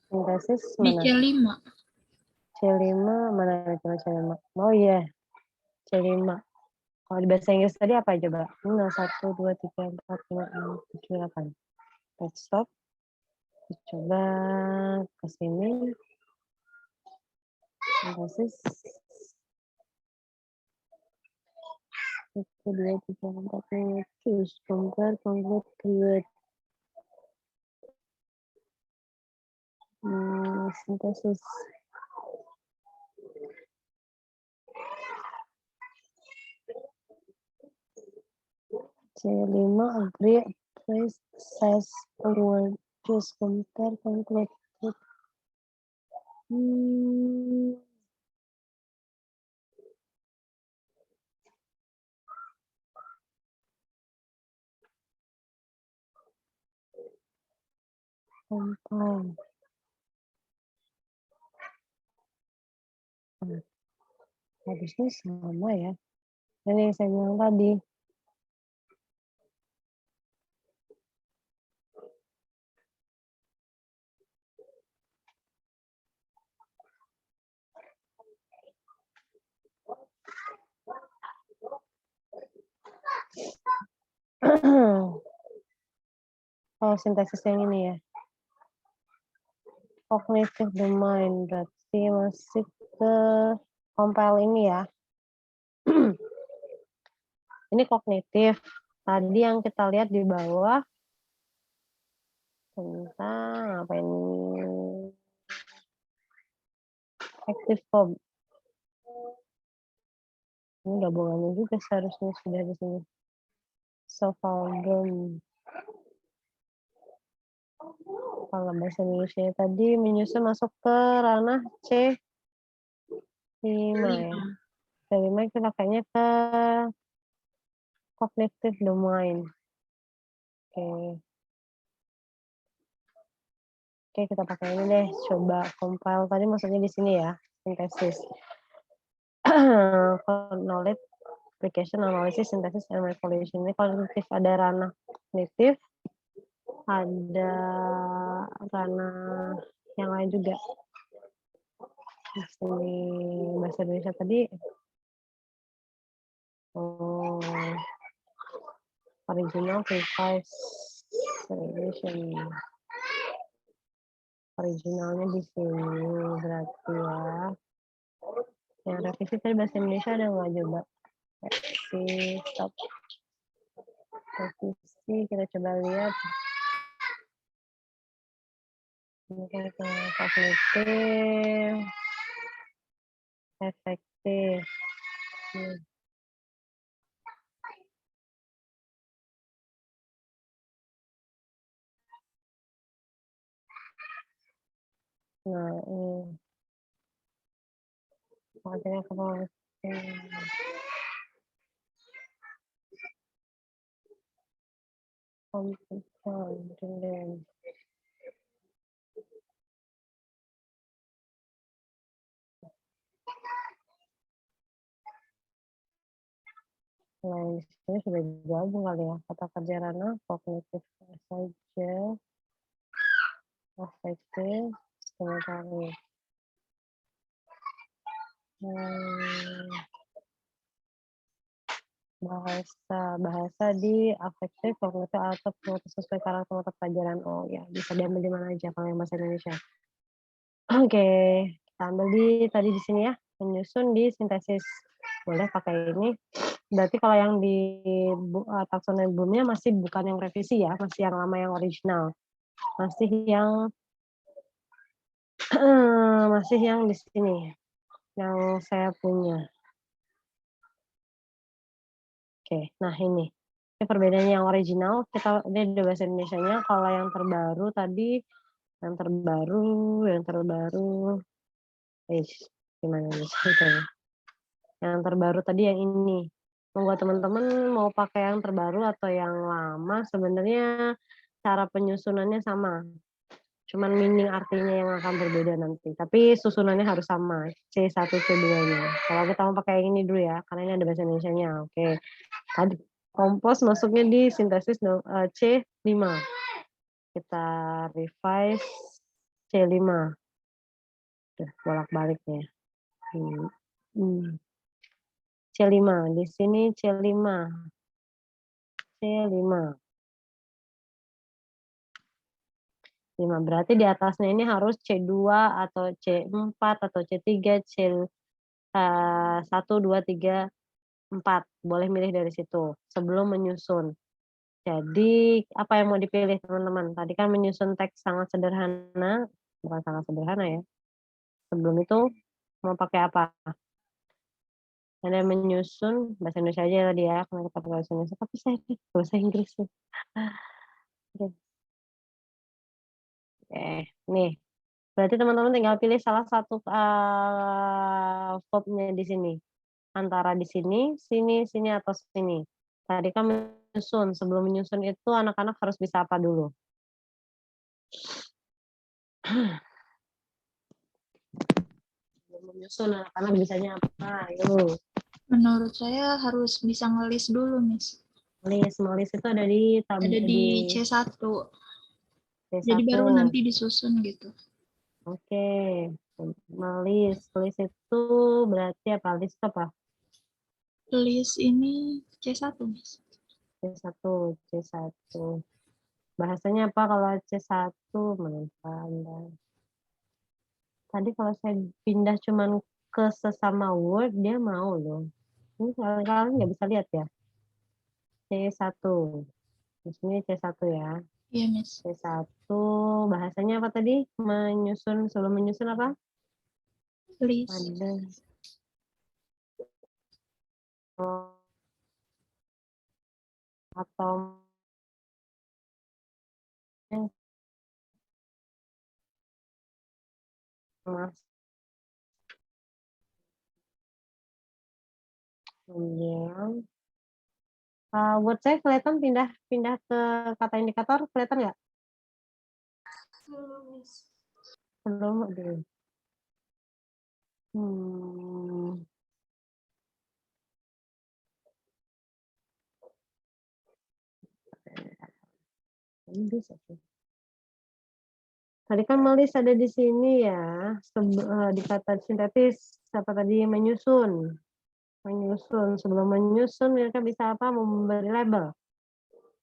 Sintesis Di mana? C5. C5 mana itu C5? Oh iya, C5. Kalau di bahasa Inggris tadi apa coba? 1, 2, 3, 4, 5, 6, 7, 8. Let's stop. Coba ke sini. Sintesis. 1, 2, 3, 4, 5, choose, compare, conclude, create. Sintesis. C5 agree, praise, says, forward, choose, compare, conclude. Compile. Harusnya sama ya. Ini yang saya bilang tadi. Oh, sintesis yang ini ya. Cognitive domain berarti masih ke compile ini ya. Ini kognitif. Tadi yang kita lihat di bawah tentang apa ini? Active form. Ini gabungannya juga seharusnya sudah di sini. Sofaldom. Kalau bahasa Indonesia tadi menyusun masuk ke ranah C5 ya. C5 kita pakainya ke cognitive domain. Oke. Oke, kita pakai ini deh. Coba compile tadi maksudnya di sini ya, sintesis. Knowledge, application, analysis, synthesis, and manipulation. Ini kognitif, ada ranah kognitif, ada ranah yang lain juga. Di sini bahasa Indonesia tadi. Oh, original, revise, revision. Originalnya di sini berarti ya. Yang revisi tadi bahasa Indonesia ada nggak coba? Revisi, stop. Revisi, kita coba lihat. Ini kan kognitif, efektif. Nah, ini. Makanya kognitif. Kognitif. Nah, di sini sudah gabung kali ya. Kata kerja ranah kognitif saja. Efektif. Pengetahuan. Bahasa di afektif, kognitif, atau kognitif sesuai karakter mata pelajaran. Oh ya, bisa diambil di mana aja kalau yang bahasa Indonesia. Oke, kita ambil tadi di sini ya, menyusun di sintesis. Boleh pakai ini. Berarti kalau yang di taksonomi Bloomnya masih bukan yang revisi ya, masih yang lama, yang original. Masih yang masih yang di sini, yang saya punya. Oke, nah ini perbedaannya yang original, ini ada bahasa Indonesianya. Kalau yang terbaru tadi, yang terbaru, gimana nih ceritanya? Yang terbaru tadi yang ini. Buat teman-teman mau pakai yang terbaru atau yang lama, sebenarnya cara penyusunannya sama. Cuman meaning artinya yang akan berbeda nanti. Tapi susunannya harus sama, C1, C2-nya. Kalau kita mau pakai yang ini dulu ya, karena ini ada bahasa Indonesianya. Oke. Tadi kompos masuknya di sintesis C5. Kita revise C5. Udah bolak-balik ya. C5. Di sini C5. C5. 5. Berarti di atasnya ini harus C2 atau C4 atau C3, C1, 2, 3, 4. Boleh milih dari situ sebelum menyusun. Jadi apa yang mau dipilih teman-teman? Tadi kan menyusun teks sangat sederhana, bukan sangat sederhana ya. Sebelum itu mau pakai apa? Ada menyusun bahasa Indonesia aja tadi ya, karena kita pakai bahasa Indonesia. Tapi saya bahasa Inggris nih. Oke, nih. Berarti teman-teman tinggal pilih salah satu verbnya di sini. Antara di sini, sini, atau sini. Tadi kan menyusun. Sebelum menyusun itu anak-anak harus bisa apa dulu? Menyusun anak-anak bisanya apa? Ayo. Menurut saya harus bisa ngelis dulu, Miss. Melis itu ada di Ada di C1. C1. Jadi baru nanti disusun gitu. Oke. Melis itu berarti apa? List apa? List ini C1, Miss. C1. Bahasanya apa kalau C1? Tadi kalau saya pindah cuman ke sesama Word, dia mau loh. Ini kalian nggak bisa lihat ya. C1. Di sini C1 ya. Iya, Miss. C1 bahasanya apa tadi? Menyusun, sebelum menyusun apa? List. Ada atau mas yang Word saya kelihatan pindah ke kata indikator, kelihatan nggak? Belum. Aduh. Ini bisa sih. Tadi kan melis ada di sini ya, di kata sintetis, apa tadi menyusun. Sebelum menyusun mereka bisa apa? Memberi label.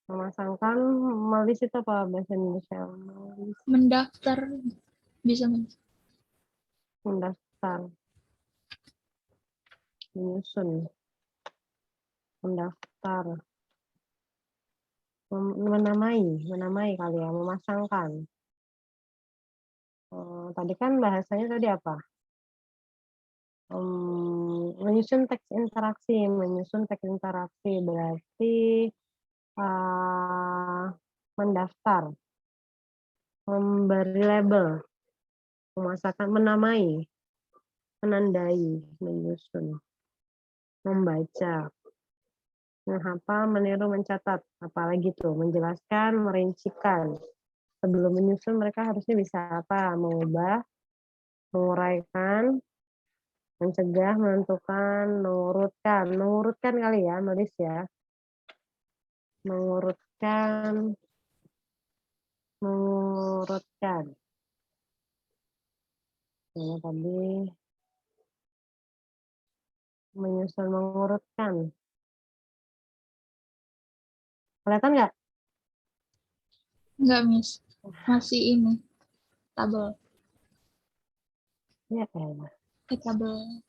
Memasangkan, melis itu apa bahasa Indonesia? Mendaftar bisa, Miss. Mendaftar, menyusun, mendaftar, menamai kali ya, memasangkan. Tadi kan bahasanya tadi apa? Menyusun teks interaksi berarti mendaftar, memberi label, memasangkan, menamai, menandai, menyusun, membaca, menghafal, meniru, mencatat, apalagi tuh, menjelaskan, merincikan. Sebelum menyusun mereka harusnya bisa apa? Mengubah, menguraikan, mencegah, menentukan, mengurutkan kali ya, nulis ya. Mengurutkan. Ini tadi menyusun, mengurutkan. Kelihatan nggak? Enggak, Miss. Masih ini. Tabel. Ya, elah. Tabel.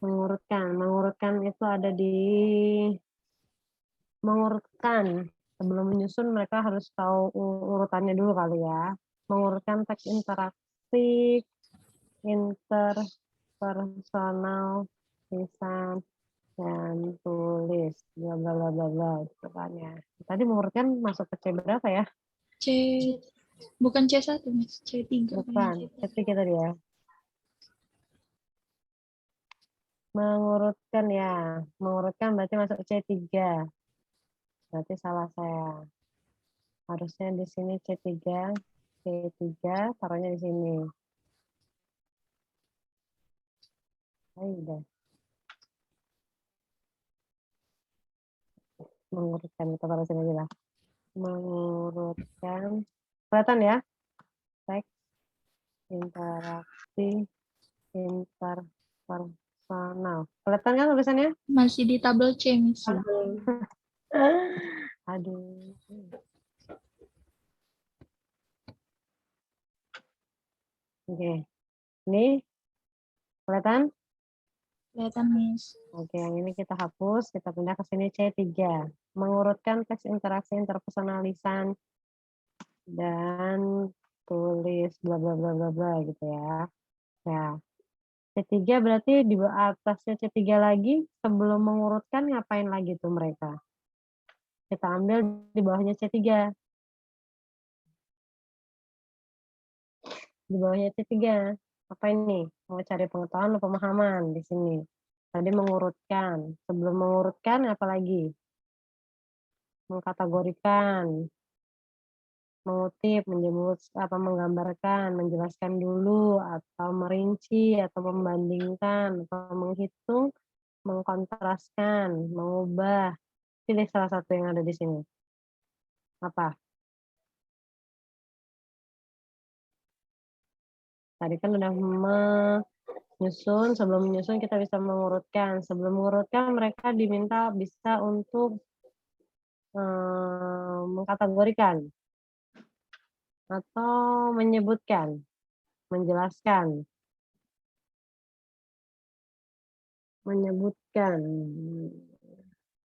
Mengurutkan itu ada di mengurutkan. Sebelum menyusun mereka harus tahu urutannya dulu kali ya. Mengurutkan teks interaksi, interpersonal, lisan, dan tulis, bla bla bla bla bla gitu kan ya. Tadi mengurutkan masuk ke C berapa ya? Bukan C1, Miss. C3. Bukan, C3 tadi ya. Mengurutkan ya, mengurutkan berarti masuk C3. Berarti salah saya. Harusnya di sini C3, taruhnya di sini. Ayo udah. Mengurutkan, kita taruh sini aja lah. Mengurutkan. Kelihatan ya? Teks, interaksi, interpersonal. Kelihatan kan tulisannya? Masih di tabel C, Miss. Aduh. Oke. Ini kelihatan? Kelihatan, Miss. Oke, yang ini kita hapus, kita pindah ke sini C3. Mengurutkan teks interaksi interpersonal lisan dan tulis bla bla bla bla bla gitu ya. Ya. C3 berarti di atasnya C3 lagi, sebelum mengurutkan ngapain lagi tuh mereka? Kita ambil di bawahnya C3. Di bawahnya C3. Apa ini? Mau cari pengetahuan atau pemahaman di sini. Tadi mengurutkan. Sebelum mengurutkan apa lagi? Mengkategorikan. mengutip, menyebut apa, menggambarkan, menjelaskan dulu, atau merinci, atau membandingkan, atau menghitung, mengkontraskan, mengubah. Pilih salah satu yang ada di sini. Apa? Tadi kan udah menyusun, sebelum menyusun kita bisa mengurutkan. Sebelum mengurutkan mereka diminta bisa untuk mengkategorikan atau menyebutkan, menjelaskan, menyebutkan,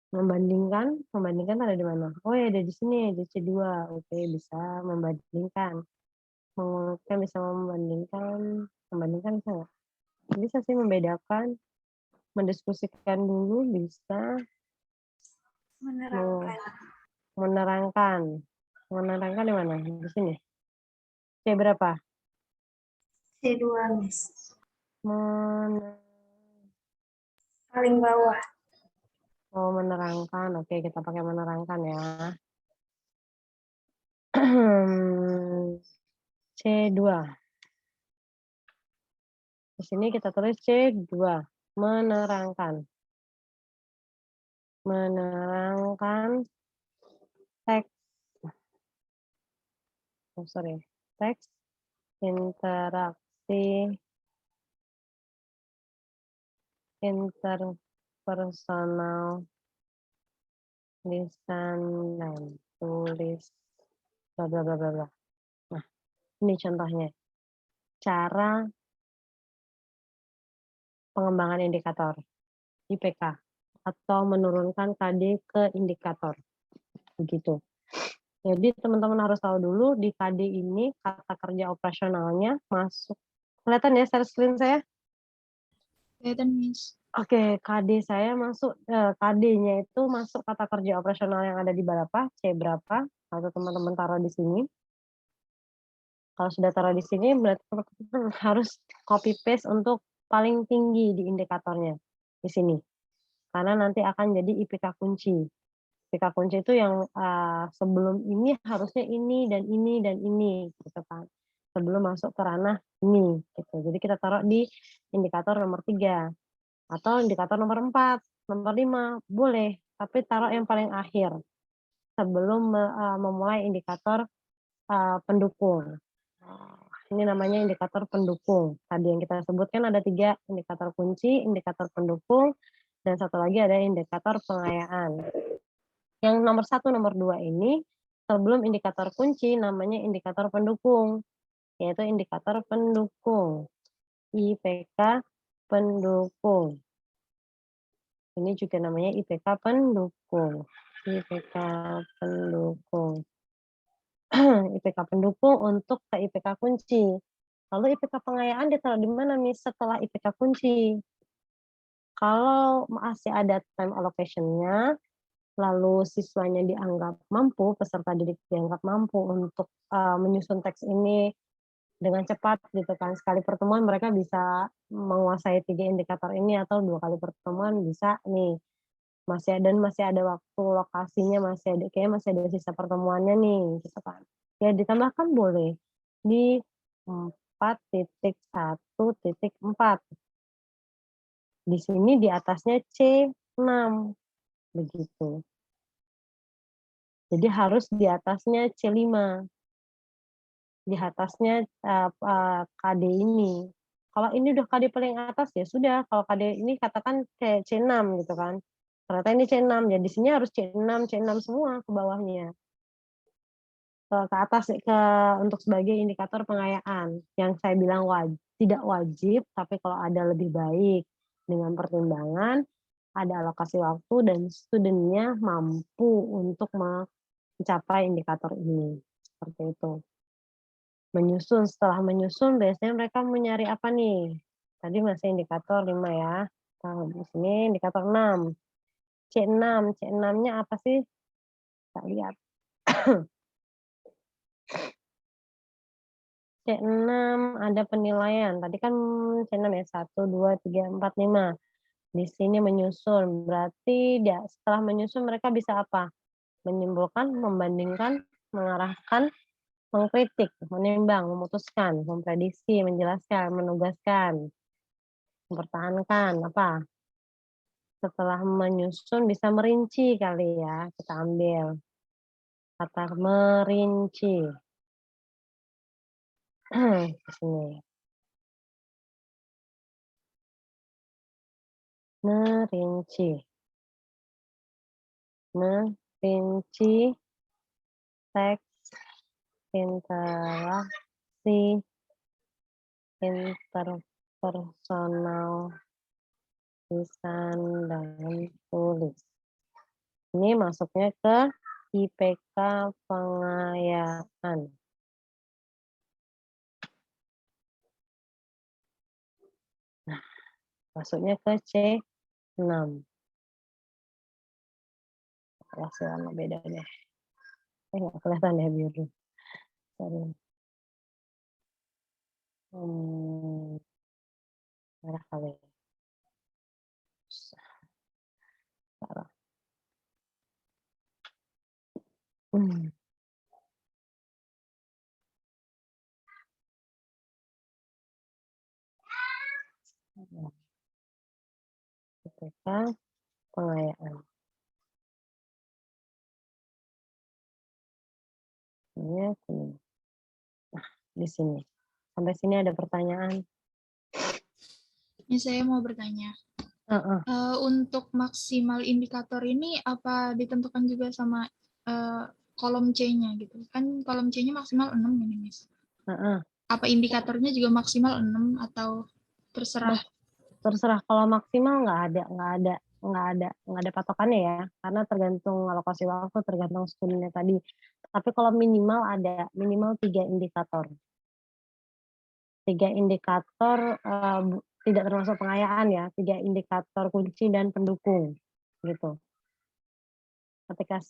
membandingkan ada di mana? Oh ya ada di sini, di C2. Oke, bisa membandingkan. Mengurutkan bisa membandingkan bisa nggak? Bisa sih membedakan, mendiskusikan dulu bisa, menerangkan. Menerangkan di mana? Di sini. C berapa? C2, Miss. Paling bawah. Oh, menerangkan. Oke, kita pakai menerangkan ya. C2. Di sini kita tulis C2. Menerangkan. Menerangkan teks. Oh, sorry. Teks interaksi interpersonal, lisan dan tulis, bla bla bla bla bla. Nah, ini contohnya. Cara pengembangan indikator IPK atau menurunkan KD ke indikator. Begitu. Jadi teman-teman harus tahu dulu di KD ini kata kerja operasionalnya masuk. Kelihatan ya share screen saya? Kelihatan, Miss. Oke, KD saya masuk, KD-nya itu masuk kata kerja operasional yang ada di berapa, C berapa, atau teman-teman taruh di sini. Kalau sudah taruh di sini, berarti harus copy paste untuk paling tinggi di indikatornya, di sini. Karena nanti akan jadi IPK kunci. IPK kunci itu yang sebelum ini harusnya ini dan ini dan ini, gitu kan. Sebelum masuk ke ranah ini, gitu. Jadi kita taruh di indikator nomor 3. Atau indikator nomor 4, nomor 5, boleh. Tapi taruh yang paling akhir. Sebelum memulai indikator pendukung. Ini namanya indikator pendukung. Tadi yang kita sebutkan ada 3, indikator kunci, indikator pendukung, dan satu lagi ada indikator pengayaan. Yang nomor 1, nomor 2 ini sebelum indikator kunci namanya indikator pendukung, yaitu indikator pendukung. IPK pendukung. Ini juga namanya IPK pendukung. IPK pendukung. IPK pendukung untuk ke IPK kunci. Lalu IPK pengayaan ditaruh di mana, Miss, setelah IPK kunci? Kalau masih ada time allocation-nya, lalu siswanya dianggap mampu, peserta didik dianggap mampu untuk menyusun teks ini dengan cepat gitu kan. Sekali pertemuan mereka bisa menguasai 3 indikator ini atau 2 kali pertemuan bisa nih. Masih ada waktu, lokasinya masih ada, kayaknya masih ada sisa pertemuannya nih gitu kan. Ya ditambahkan boleh di 4.1.4. Di sini di atasnya C6 begitu. Jadi harus di atasnya C5. Di atasnya KD ini. Kalau ini udah KD paling atas ya sudah, kalau KD ini katakan C6 gitu kan. Ternyata ini C6, jadi di sini harus C6 semua ke bawahnya. Ke atas untuk sebagai indikator pengayaan. Yang saya bilang tidak wajib, tapi kalau ada lebih baik dengan pertimbangan, ada alokasi waktu dan studentnya mampu untuk mencapai indikator ini. Seperti itu. Setelah menyusun biasanya mereka mencari apa nih? Tadi masih indikator 5 ya. Nah, di sini indikator 6. C6-nya apa sih? Kita lihat. C6 ada penilaian. Tadi kan C6 ya, 1, 2, 3, 4, 5. Di sini menyusun. Berarti setelah menyusun mereka bisa apa? Menyimpulkan, membandingkan, mengarahkan, mengkritik, menimbang, memutuskan, memprediksi, menjelaskan, menugaskan, mempertahankan, apa? Setelah menyusun bisa merinci kali ya, kita ambil. Kata merinci. Di sini. Merinci. Merinci teks, interaksi, interpersonal, lisan, dan tulis. Ini masuknya ke IPK pengayaan. Nah, masuknya ke C6. Kasih warna beda deh. Nggak kelihatan ya biru. Sorry. Merah kali. Salah. IPK pengayaan. Ini kuning. Nah, di sini. Sampai sini ada pertanyaan. Ini saya mau bertanya. Untuk maksimal indikator ini apa ditentukan juga sama kolom C-nya gitu? Kan kolom C-nya maksimal 6 ini, Miss. Apa indikatornya juga maksimal 6 atau terserah? Terserah, kalau maksimal nggak ada patokannya ya, karena tergantung alokasi waktu, tergantung studinya tadi. Tapi kalau minimal ada minimal 3 indikator. 3 indikator tidak termasuk pengayaan ya, 3 indikator kunci dan pendukung gitu. Ketika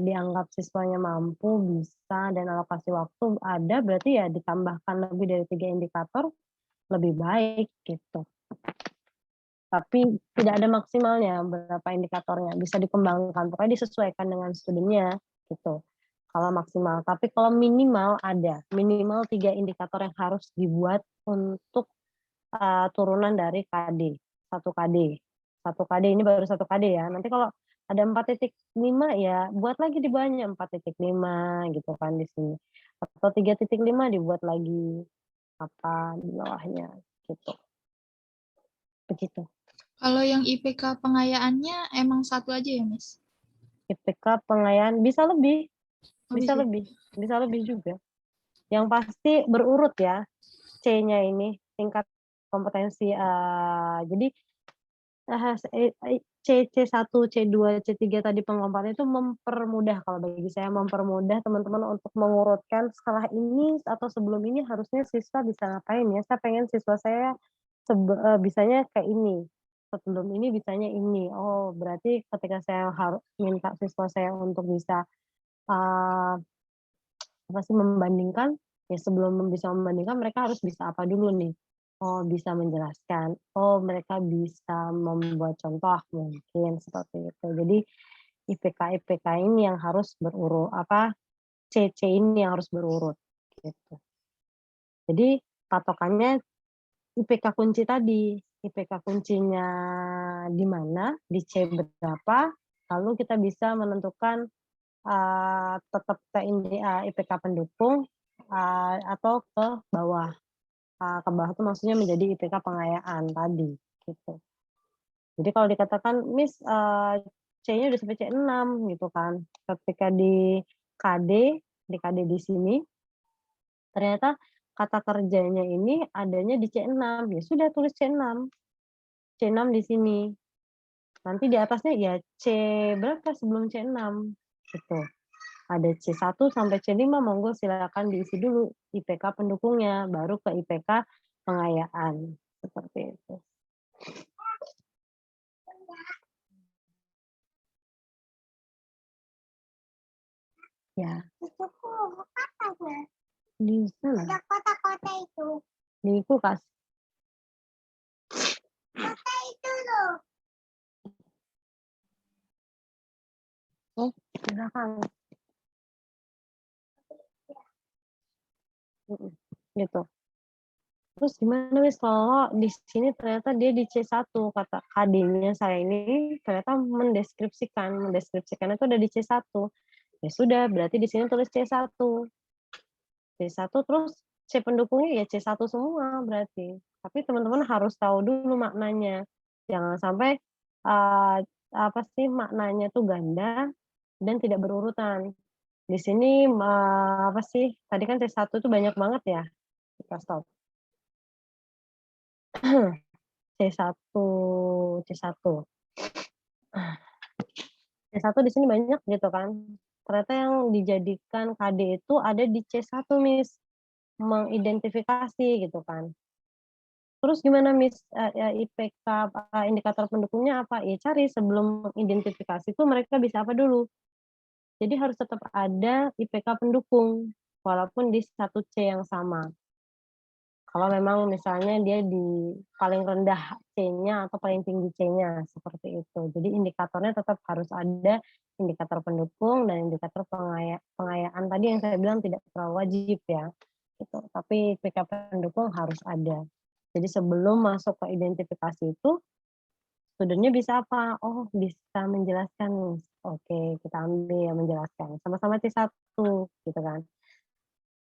dianggap siswanya mampu, bisa, dan alokasi waktu ada, berarti ya ditambahkan lebih dari 3 indikator lebih baik gitu. Tapi tidak ada maksimalnya berapa indikatornya, bisa dikembangkan, pokoknya disesuaikan dengan studinya gitu. Kalau maksimal, tapi kalau minimal ada, minimal 3 indikator yang harus dibuat untuk turunan dari KD, 1 KD. 1 KD ini baru 1 KD ya. Nanti kalau ada 4.5 ya buat lagi di bawahnya 4.5 gitu kan di sini. Atau 3.5 dibuat lagi apa di bawahnya gitu. Begitu. Kalau yang IPK pengayaannya emang 1 aja ya, Miss? IPK pengayaan bisa lebih, bisa lebih juga. Yang pasti berurut ya, C-nya ini tingkat kompetensi. Jadi C1, C2, C3 tadi pengelompatan itu mempermudah, kalau bagi saya mempermudah teman-teman untuk mengurutkan setelah ini atau sebelum ini harusnya siswa bisa ngapain ya. Saya pengen siswa saya bisanya kayak ini. Sebelum ini bisanya ini. Oh, berarti ketika saya harus minta siswa saya untuk bisa membandingkan, ya sebelum bisa membandingkan mereka harus bisa apa dulu nih. Oh, bisa menjelaskan. Oh, mereka bisa membuat contoh mungkin seperti itu. Jadi IPK ini yang harus berurut, CC ini yang harus berurut gitu. Jadi patokannya IPK kunci tadi. IPK kuncinya di mana, di C berapa, lalu kita bisa menentukan tetap ke IPK pendukung atau ke bawah. Ke bawah itu maksudnya menjadi IPK pengayaan tadi gitu. Jadi kalau dikatakan Miss C-nya udah sampai C6 gitu kan. Ketika di KD di sini ternyata kata kerjanya ini adanya di C6. Ya sudah tulis C6. C6 di sini. Nanti di atasnya ya C berapa sebelum C6 gitu. Ada C1 sampai C5, monggo silakan diisi dulu IPK pendukungnya, baru ke IPK pengayaan. Seperti itu. Ya. Di sana. Ada kota-kota itu. Di kulkas. Kota itu loh. Oh, silakan. Gitu. Terus gimana Miss kalau di sini ternyata dia di C1, kata KD-nya saya ini ternyata mendeskripsikan itu udah di C1. Ya sudah, berarti di sini tulis C1. C1 terus C pendukungnya ya C1 semua berarti. Tapi teman-teman harus tahu dulu maknanya. Jangan sampai apa sih maknanya tuh ganda dan tidak berurutan. Di sini apa sih? Tadi kan C1 itu banyak banget ya. Kita stop. C1 C1. C1 di sini banyak gitu kan. Ternyata yang dijadikan KD itu ada di C1 Miss. Mengidentifikasi gitu kan. Terus gimana Miss, IPK indikator pendukungnya apa? Ya cari sebelum mengidentifikasi itu mereka bisa apa dulu. Jadi harus tetap ada IPK pendukung, walaupun di satu C yang sama. Kalau memang misalnya dia di paling rendah C-nya atau paling tinggi C-nya, seperti itu. Jadi indikatornya tetap harus ada indikator pendukung dan indikator pengayaan tadi yang saya bilang tidak terlalu wajib ya. Gitu. Tapi IPK pendukung harus ada. Jadi sebelum masuk ke identifikasi itu, studentnya bisa apa? Oh, bisa menjelaskan nih. Oke, kita ambil menjelaskan. Sama-sama C1, gitu kan.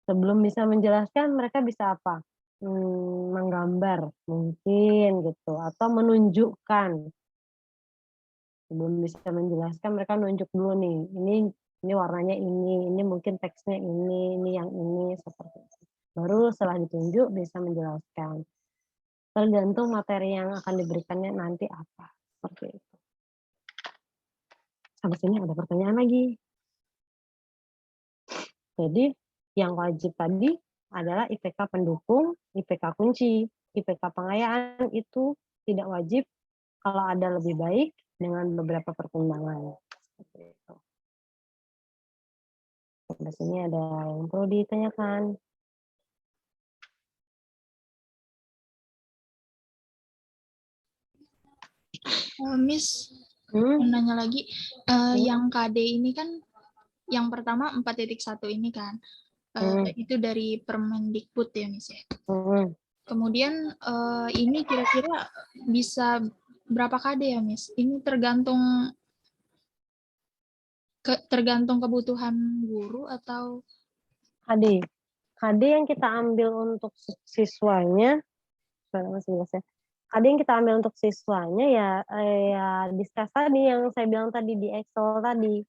Sebelum bisa menjelaskan, mereka bisa apa? Menggambar, mungkin gitu. Atau menunjukkan. Sebelum bisa menjelaskan, mereka nunjuk dulu nih. Ini warnanya ini mungkin teksnya ini yang ini, seperti itu. Baru setelah ditunjuk bisa menjelaskan. Tergantung materi yang akan diberikannya nanti apa. Seperti itu. Sampai sini ada pertanyaan lagi. Jadi yang wajib tadi adalah IPK pendukung, IPK kunci. IPK pengayaan itu tidak wajib, kalau ada lebih baik dengan beberapa pertimbangan. Seperti itu. Sampai sini ada yang perlu ditanyakan. Miss, mau nanya lagi, yang KD ini kan yang pertama 4.1 ini kan, itu dari Permendikbud ya Miss ya. Kemudian ini kira-kira bisa berapa KD ya Miss? Ini tergantung kebutuhan guru atau KD yang kita ambil untuk siswanya, KD yang kita ambil untuk siswanya ya discuss tadi yang saya bilang tadi di Excel tadi.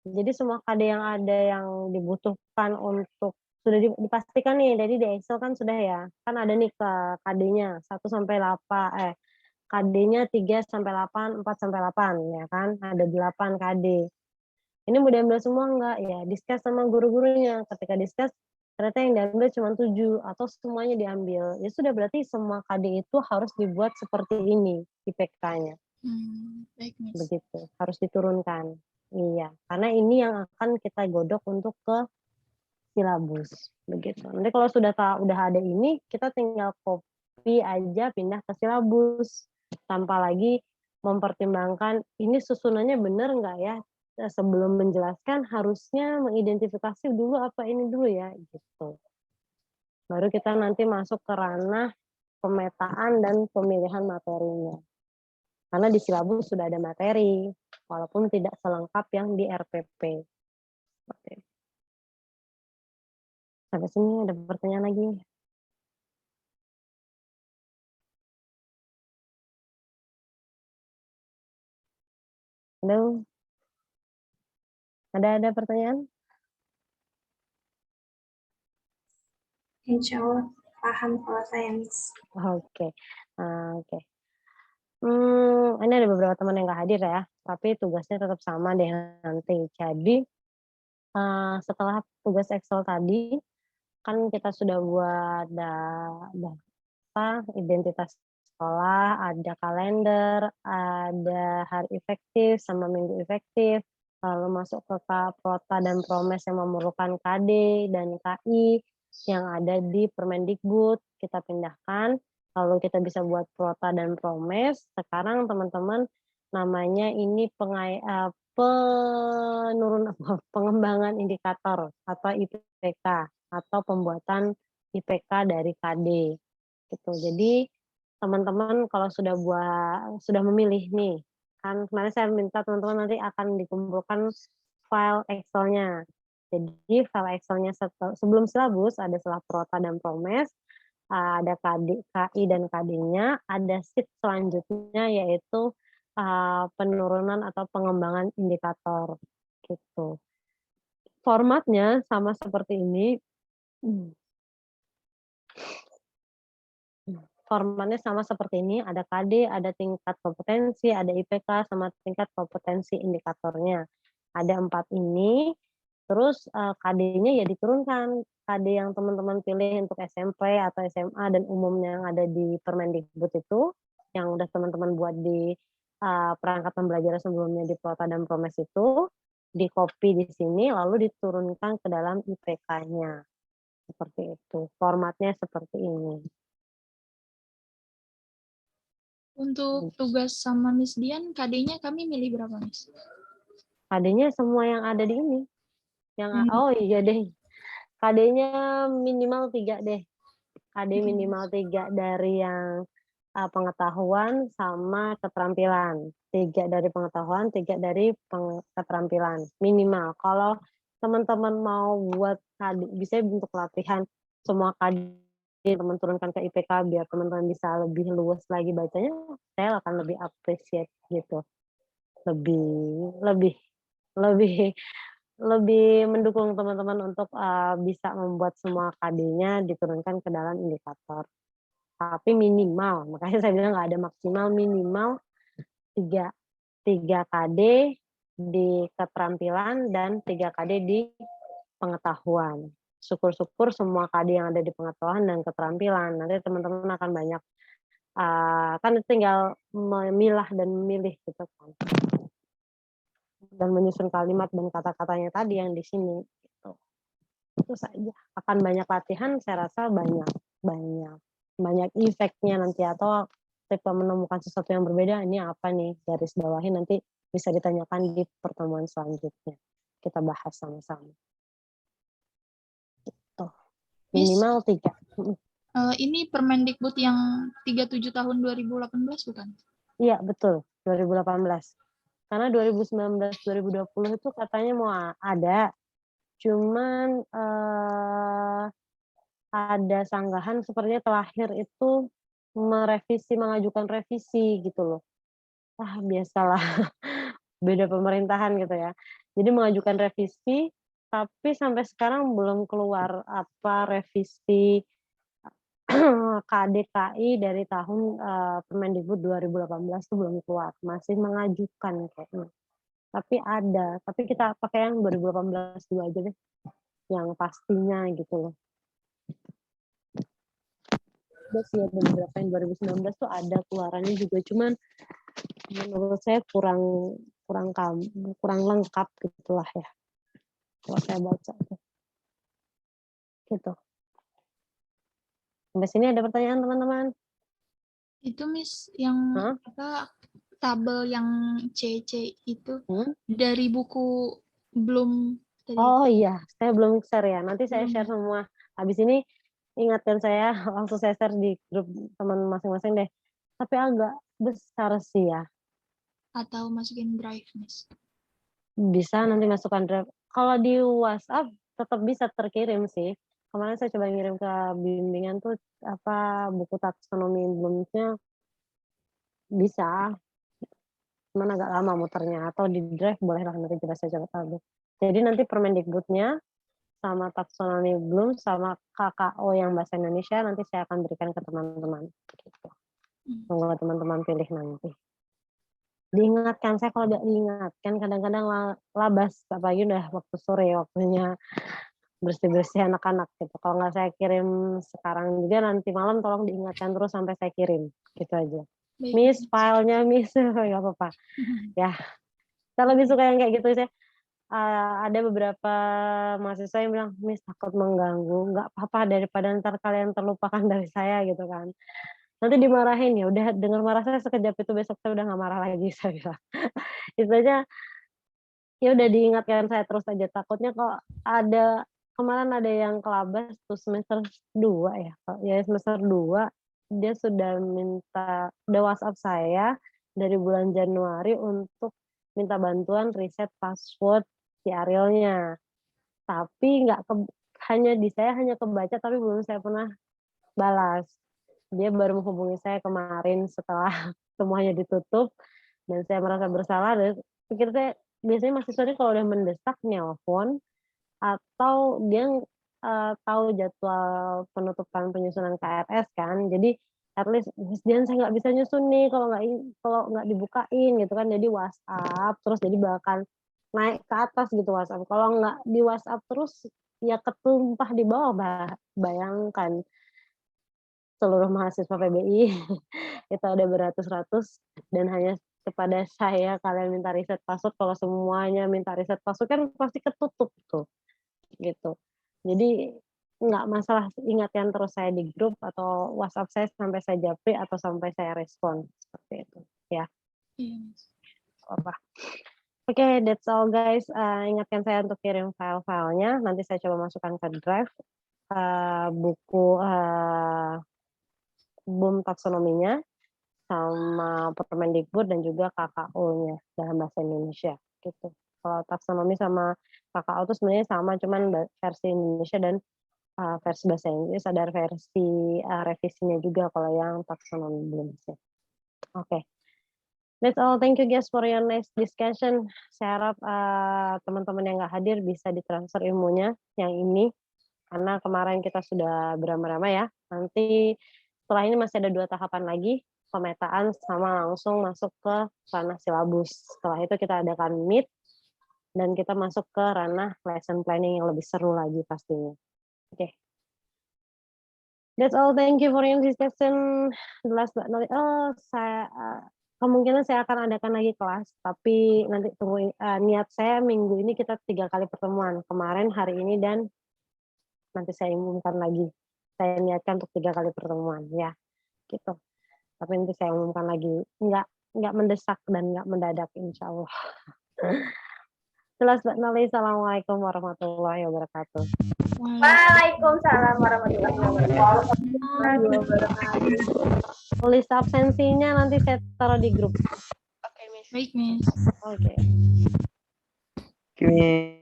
Jadi semua KD yang ada yang dibutuhkan untuk sudah dipastikan nih, jadi di Excel kan sudah ya, kan ada nih KD-nya 1 sampai 8, KD-nya 3 sampai 8, 4 sampai 8 ya kan, ada 8 KD. Ini mau diambil semua enggak? Ya discuss sama guru-gurunya. Ketika discuss ternyata yang diambil cuma 7 atau semuanya diambil. Ya sudah berarti semua KD itu harus dibuat seperti ini IPK-nya. Begitu, harus diturunkan. Iya, karena ini yang akan kita godok untuk ke silabus. Begitu. Nanti kalau udah ada ini, kita tinggal copy aja pindah ke silabus. Tanpa lagi mempertimbangkan ini susunannya benar nggak ya? Sebelum menjelaskan harusnya mengidentifikasi dulu apa ini dulu ya gitu. Baru kita nanti masuk ke ranah pemetaan dan pemilihan materinya. Karena di silabus sudah ada materi, walaupun tidak selengkap yang di RPP. Oke. Sampai sini ada pertanyaan lagi? Halo? Ada pertanyaan? Insya Allah paham kalau saya Miss. Oke. Ini ada beberapa teman yang nggak hadir ya, tapi tugasnya tetap sama deh nanti. Jadi setelah tugas Excel tadi, kan kita sudah buat data identitas sekolah, ada kalender, ada hari efektif sama minggu efektif, lalu masuk ke Prota dan Promes yang memerlukan KD dan KI yang ada di Permendikbud, kita pindahkan, lalu kita bisa buat Prota dan Promes. Sekarang teman-teman namanya ini pengembangan indikator atau IPK. atau pembuatan IPK dari KD gitu. Jadi teman-teman kalau sudah memilih nih, kan kemarin saya minta teman-teman nanti akan dikumpulkan file Excel-nya. Jadi file Excel-nya sebelum silabus ada Prota dan Promes, ada KI dan KD-nya, ada sheet selanjutnya yaitu penurunan atau pengembangan indikator gitu. Formatnya sama seperti ini. Formatnya sama seperti ini, ada KD, ada tingkat kompetensi, ada IPK, sama tingkat kompetensi indikatornya. Ada 4 ini, terus KD-nya ya diturunkan. KD yang teman-teman pilih untuk SMP atau SMA dan umumnya yang ada di Permendikbud itu, yang udah teman-teman buat di perangkat pembelajaran sebelumnya di Prota dan Promes itu, di-copy di sini, lalu diturunkan ke dalam IPK-nya. Seperti itu, formatnya seperti ini. Untuk tugas sama Miss Dian, KD-nya kami milih berapa, Miss? KD-nya semua yang ada di ini. Oh iya deh. KD-nya minimal 3 deh. KD minimal 3 dari yang pengetahuan sama keterampilan. 3 dari pengetahuan, 3 dari keterampilan. Minimal. Kalau teman-teman mau buat KD, bisa untuk latihan semua KD teman turunkan ke IPK biar teman-teman bisa lebih luas lagi bacanya, saya akan lebih appreciate gitu. Lebih mendukung teman-teman untuk bisa membuat semua KD-nya diturunkan ke dalam indikator. Tapi minimal, makanya saya bilang nggak ada maksimal, minimal 3 KD di keterampilan dan 3 KD di pengetahuan. Syukur-syukur semua KD yang ada di pengetahuan dan keterampilan. Nanti teman-teman akan banyak, kan tinggal memilah dan memilih gitu kan. Dan menyusun kalimat dan kata-katanya tadi yang di sini. Gitu. Itu saja. Akan banyak latihan, saya rasa banyak efeknya nanti, atau tipe menemukan sesuatu yang berbeda, ini apa nih, garis bawahi nanti bisa ditanyakan di pertemuan selanjutnya. Kita bahas sama-sama. Minimal 3. Ini Permendikbud yang 37 tahun 2018 bukan? Iya, betul. 2018. Karena 2019-2020 itu katanya mau ada. Cuman ada sanggahan sepertinya terakhir itu mengajukan revisi gitu loh. Biasalah. Beda pemerintahan gitu ya. Jadi mengajukan revisi, tapi sampai sekarang belum keluar apa revisi KDKI dari tahun Permendikbud 2018 itu belum keluar, masih mengajukan kayaknya. Tapi kita pakai yang 2018 dulu aja deh, yang pastinya gitu loh. Terus ya beberapa yang 2019 tuh ada keluarannya juga, cuman menurut saya kurang lengkap gitulah ya. Kalau saya baca gitu. Sampai sini ada pertanyaan teman-teman? Itu Miss yang tabel yang CC itu dari buku belum tadi. Oh iya, saya belum share ya. Nanti saya share semua. Habis ini ingatkan saya langsung saya share di grup teman masing-masing deh. Tapi agak besar sih ya. Atau masukin drive, Miss? Bisa nanti masukkan drive. Kalau di WhatsApp tetap bisa terkirim sih. Kemarin saya coba ngirim ke bimbingan tuh buku taksonomi Bloomsnya bisa. Cuman agak lama muternya, atau di drive bolehlah nanti coba saya coba tahu. Jadi nanti Permendikbudnya sama taksonomi Bloom sama KKO yang bahasa Indonesia nanti saya akan berikan ke teman-teman. Gitu. Tunggu teman-teman pilih nanti. Diingatkan, saya kalau tidak diingatkan kadang-kadang labas, apalagi udah waktu sore, waktunya bersih-bersih anak-anak gitu. Kalau nggak saya kirim sekarang juga, nanti malam tolong diingatkan terus sampai saya kirim. Gitu aja. Miss, filenya Miss, nggak apa-apa. Ya, saya lebih suka yang kayak gitu sih. Ada beberapa mahasiswa yang bilang, Miss takut mengganggu, nggak apa-apa daripada ntar kalian terlupakan dari saya gitu kan. Nanti dimarahin, ya udah dengar marah saya sekejap itu, besok saya udah nggak marah lagi, saya bilang. Itu aja, ya udah diingatkan saya terus aja. Takutnya kok ada kemarin ada yang kelabas tuh semester 2 ya, ya semester 2 dia sudah udah WhatsApp saya dari bulan Januari untuk minta bantuan riset password si Arielnya. Tapi saya hanya kebaca tapi belum saya pernah balas. Dia baru menghubungi saya kemarin setelah semuanya ditutup dan saya merasa bersalah dan pikir saya biasanya mahasiswa ini kalau udah mendesak nelpon atau dia tahu jadwal penutupan penyusunan KRS kan. Jadi at least Miss Dian saya nggak bisa nyusun nih kalau nggak dibukain gitu kan. Jadi WhatsApp terus jadi bahkan naik ke atas gitu WhatsApp. Kalau nggak di WhatsApp terus ya ketumpah di bawah. Bayangkan seluruh mahasiswa PBI kita udah beratus-ratus dan hanya kepada saya kalian minta riset password. Kalau semuanya minta riset password kan pasti ketutup tuh gitu. Jadi nggak masalah ingatkan terus saya di grup atau WhatsApp saya sampai saya japri atau sampai saya respon seperti itu ya. Apa? Oke, that's all guys. Ingatkan saya untuk kirim file-filenya. Nanti saya coba masukkan ke drive buku BUM taksonominya sama Permendikbud dan juga KKO-nya dalam bahasa Indonesia gitu. Kalau taksonomi sama KKO itu sebenarnya sama, cuman versi Indonesia dan versi bahasa Inggris, ada versi revisinya juga kalau yang taksonomi belum sih. Oke. That's all. Thank you guys for your nice discussion. Saya harap teman-teman yang nggak hadir bisa ditransfer ilmunya yang ini, karena kemarin kita sudah beramai-ramai ya. Nanti setelah ini masih ada 2 tahapan lagi, pemetaan sama langsung masuk ke ranah silabus. Setelah itu kita adakan meet dan kita masuk ke ranah lesson planning yang lebih seru lagi pastinya. Oke. That's all. Thank you for your discussion. The last but not kemungkinan saya akan adakan lagi kelas, tapi nanti tunggu niat saya minggu ini kita 3 kali pertemuan. Kemarin, hari ini, dan nanti saya umumkan lagi. Saya niatkan untuk 3 kali pertemuan ya. Gitu. Tapi nanti saya umumkan lagi. Nggak mendesak dan nggak mendadak insya Allah. Jelas Mbak Nali, Assalamualaikum warahmatullahi wabarakatuh. Waalaikumsalam warahmatullahi wabarakatuh. List absensinya nanti saya taruh di grup. Baik, Miss. Oke. Oke.